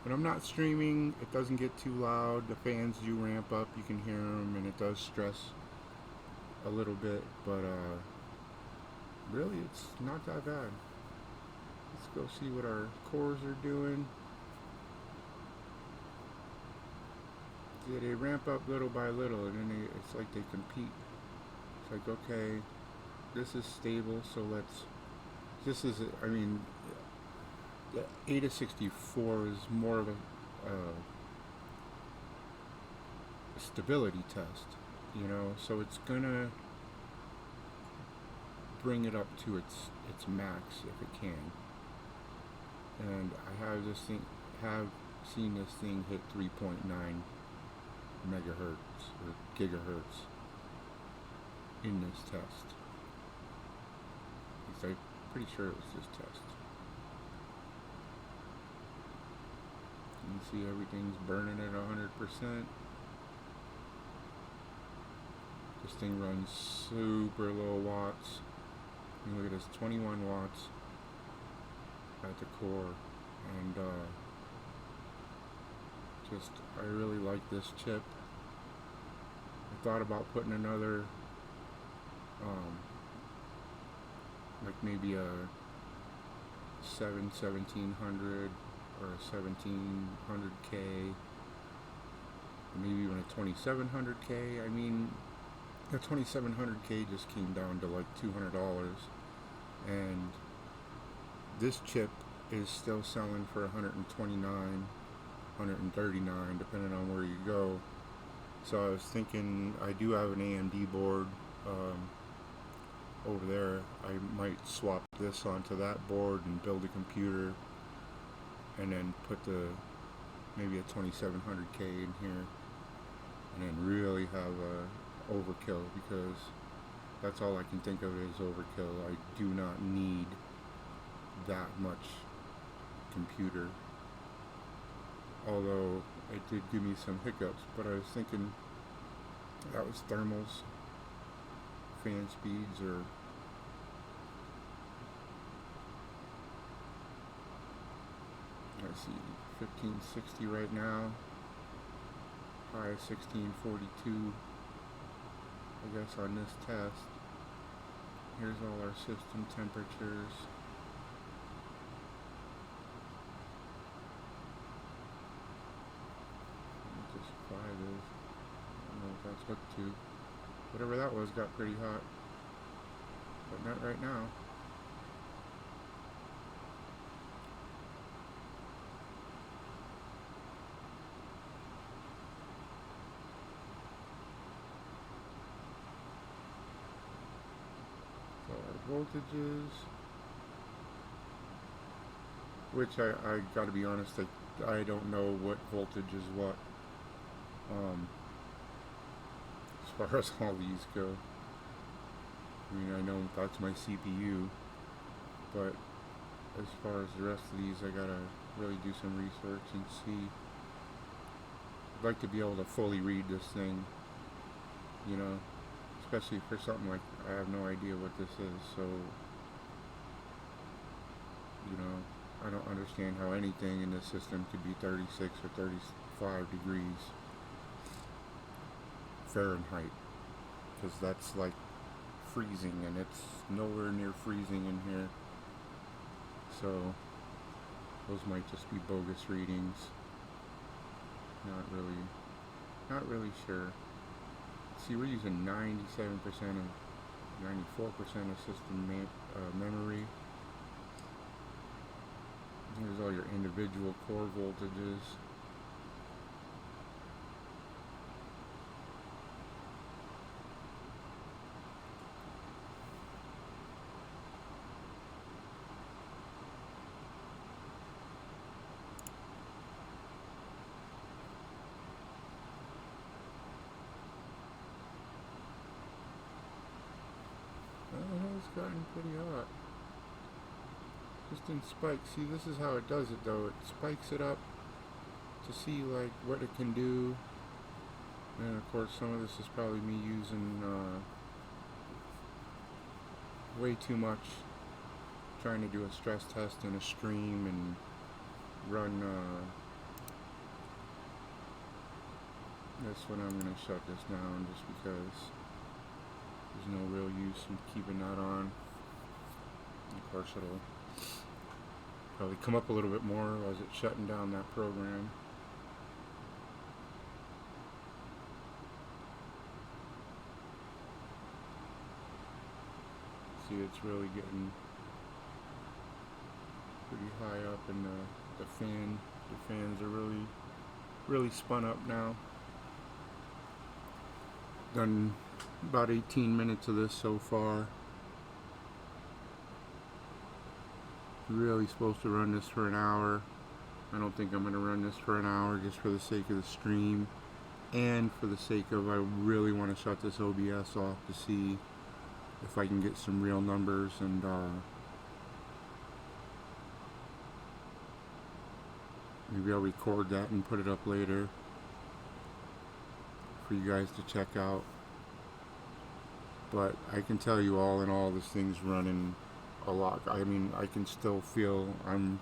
When I'm not streaming, it doesn't get too loud. The fans do ramp up, you can hear them, and it does stress a little bit, but really it's not that bad. Let's go see what our cores are doing. Yeah, they ramp up little by little, and then it's like they compete. It's like, okay, this is stable, so I mean, the ASROCK is more of a stability test, you know, so it's gonna bring it up to its max if it can. And I have seen this thing hit 3.9 megahertz or gigahertz in this test. I'm pretty sure it was this test. You can see everything's burning at 100%. This thing runs super low watts. And look at this, 21 watts at the core. And I really like this chip. I thought about putting another, like maybe a 1700 or a 1700K, maybe even a 2700K. I mean, the 2700K just came down to like $200, and this chip is still selling for $129, $139, depending on where you go. So I was thinking, I do have an AMD board over there. I might swap this onto that board and build a computer, and then put maybe a 2700K in here, and then really have a overkill, because that's all I can think of is overkill. I do not need that much computer, although it did give me some hiccups. But I was thinking that was thermals, fan speeds, or let's see, 1560 right now, high 1642 I guess on this test. Here's all our system temperatures. What this 5 is, I don't know what that's hooked to. Whatever that was got pretty hot, but not right now. Voltages, which I gotta be honest, I don't know what voltage is what, as far as all these go. I mean, I know that's my CPU, but as far as the rest of these, I gotta really do some research and see. I'd like to be able to fully read this thing, you know, especially for something like, I have no idea what this is, so, you know, I don't understand how anything in this system could be 36 or 35 degrees Fahrenheit, because that's like freezing, and it's nowhere near freezing in here. So those might just be bogus readings. Not really sure. See, we're using 97% of 94% of system memory. Here's all your individual core voltages. gotten pretty hot. Just in spikes. See, this is how it does it though. It spikes it up to see like what it can do. And of course some of this is probably me using way too much, trying to do a stress test in a stream and run this one. I'm going to shut this down just because there's no real use in keeping that on. Of course it'll probably come up a little bit more as it's shutting down that program. See, it's really getting pretty high up, and the fans are really spun up now. Done about 18 minutes of this so far. Really supposed to run this for an hour. I don't think I'm going to run this for an hour just for the sake of the stream and for the sake of I really want to shut this OBS off to see if I can get some real numbers, and maybe I'll record that and put it up later for you guys to check out. But I can tell you all in all, this thing's running a lot. I mean, I can still feel I'm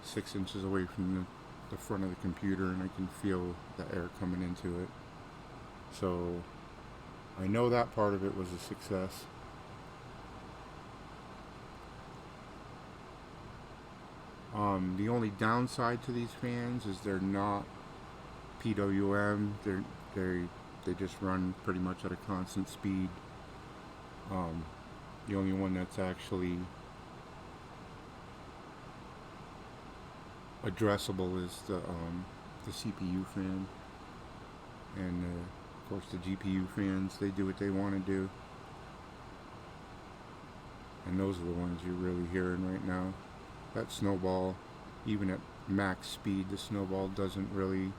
6 inches away from the front of the computer, and I can feel the air coming into it. So I know that part of it was a success. The only downside to these fans is they're not PWM. They just run pretty much at a constant speed. The only one that's actually addressable is the CPU fan, and of course the GPU fans. They do what they want to do, and those are the ones you're really hearing right now. That snowball, even at max speed, the snowball doesn't really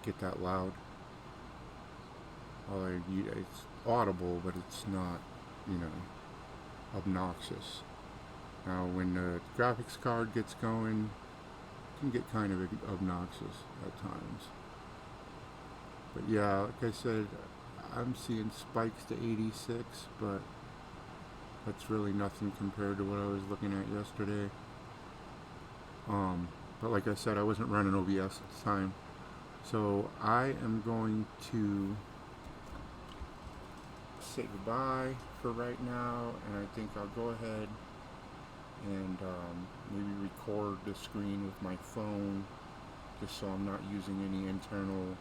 get that loud. It's audible, but it's not, obnoxious. Now, when the graphics card gets going, it can get kind of obnoxious at times. But yeah, like I said, I'm seeing spikes to 86, but that's really nothing compared to what I was looking at yesterday. But like I said, I wasn't running OBS at the time. So I am going to say goodbye for right now, and I think I'll go ahead and maybe record the screen with my phone, just so I'm not using any internal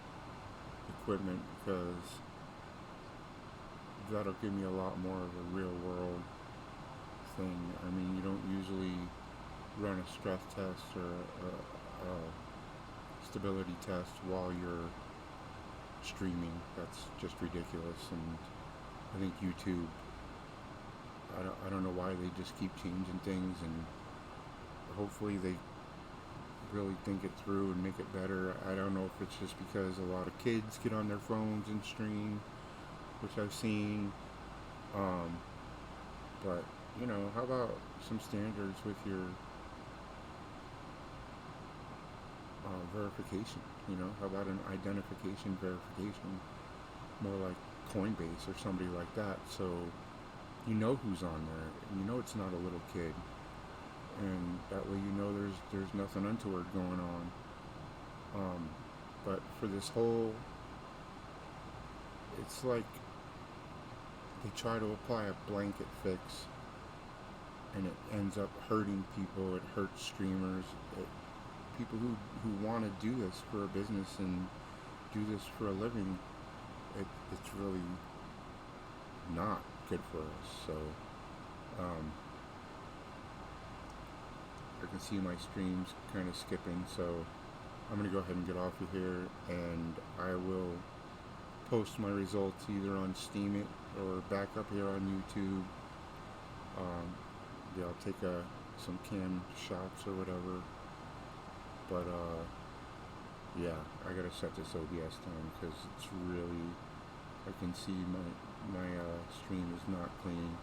equipment, because that'll give me a lot more of a real world thing. I mean, you don't usually run a stress test or a stability test while you're streaming. That's just ridiculous, and I think YouTube, I don't know why they just keep changing things, and hopefully they really think it through and make it better. I don't know if it's just because a lot of kids get on their phones and stream, which I've seen, but how about some standards with your verification? How about an identification verification, more like Coinbase or somebody like that, so you know who's on there, and it's not a little kid, and that way there's nothing untoward going on. But for this whole, it's like they try to apply a blanket fix, and it ends up hurting people. It hurts streamers, people who want to do this for a business and do this for a living. It's really not good for us. So I can see my streams kind of skipping, so I'm going to go ahead and get off of here, and I will post my results either on Steam it or back up here on YouTube. I'll take some cam shots or whatever, but yeah, I gotta set this OBS down because it's really, I can see my stream is not clean.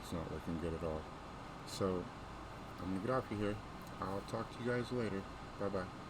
It's not looking good at all. So I'm gonna get off of here. I'll talk to you guys later. Bye bye.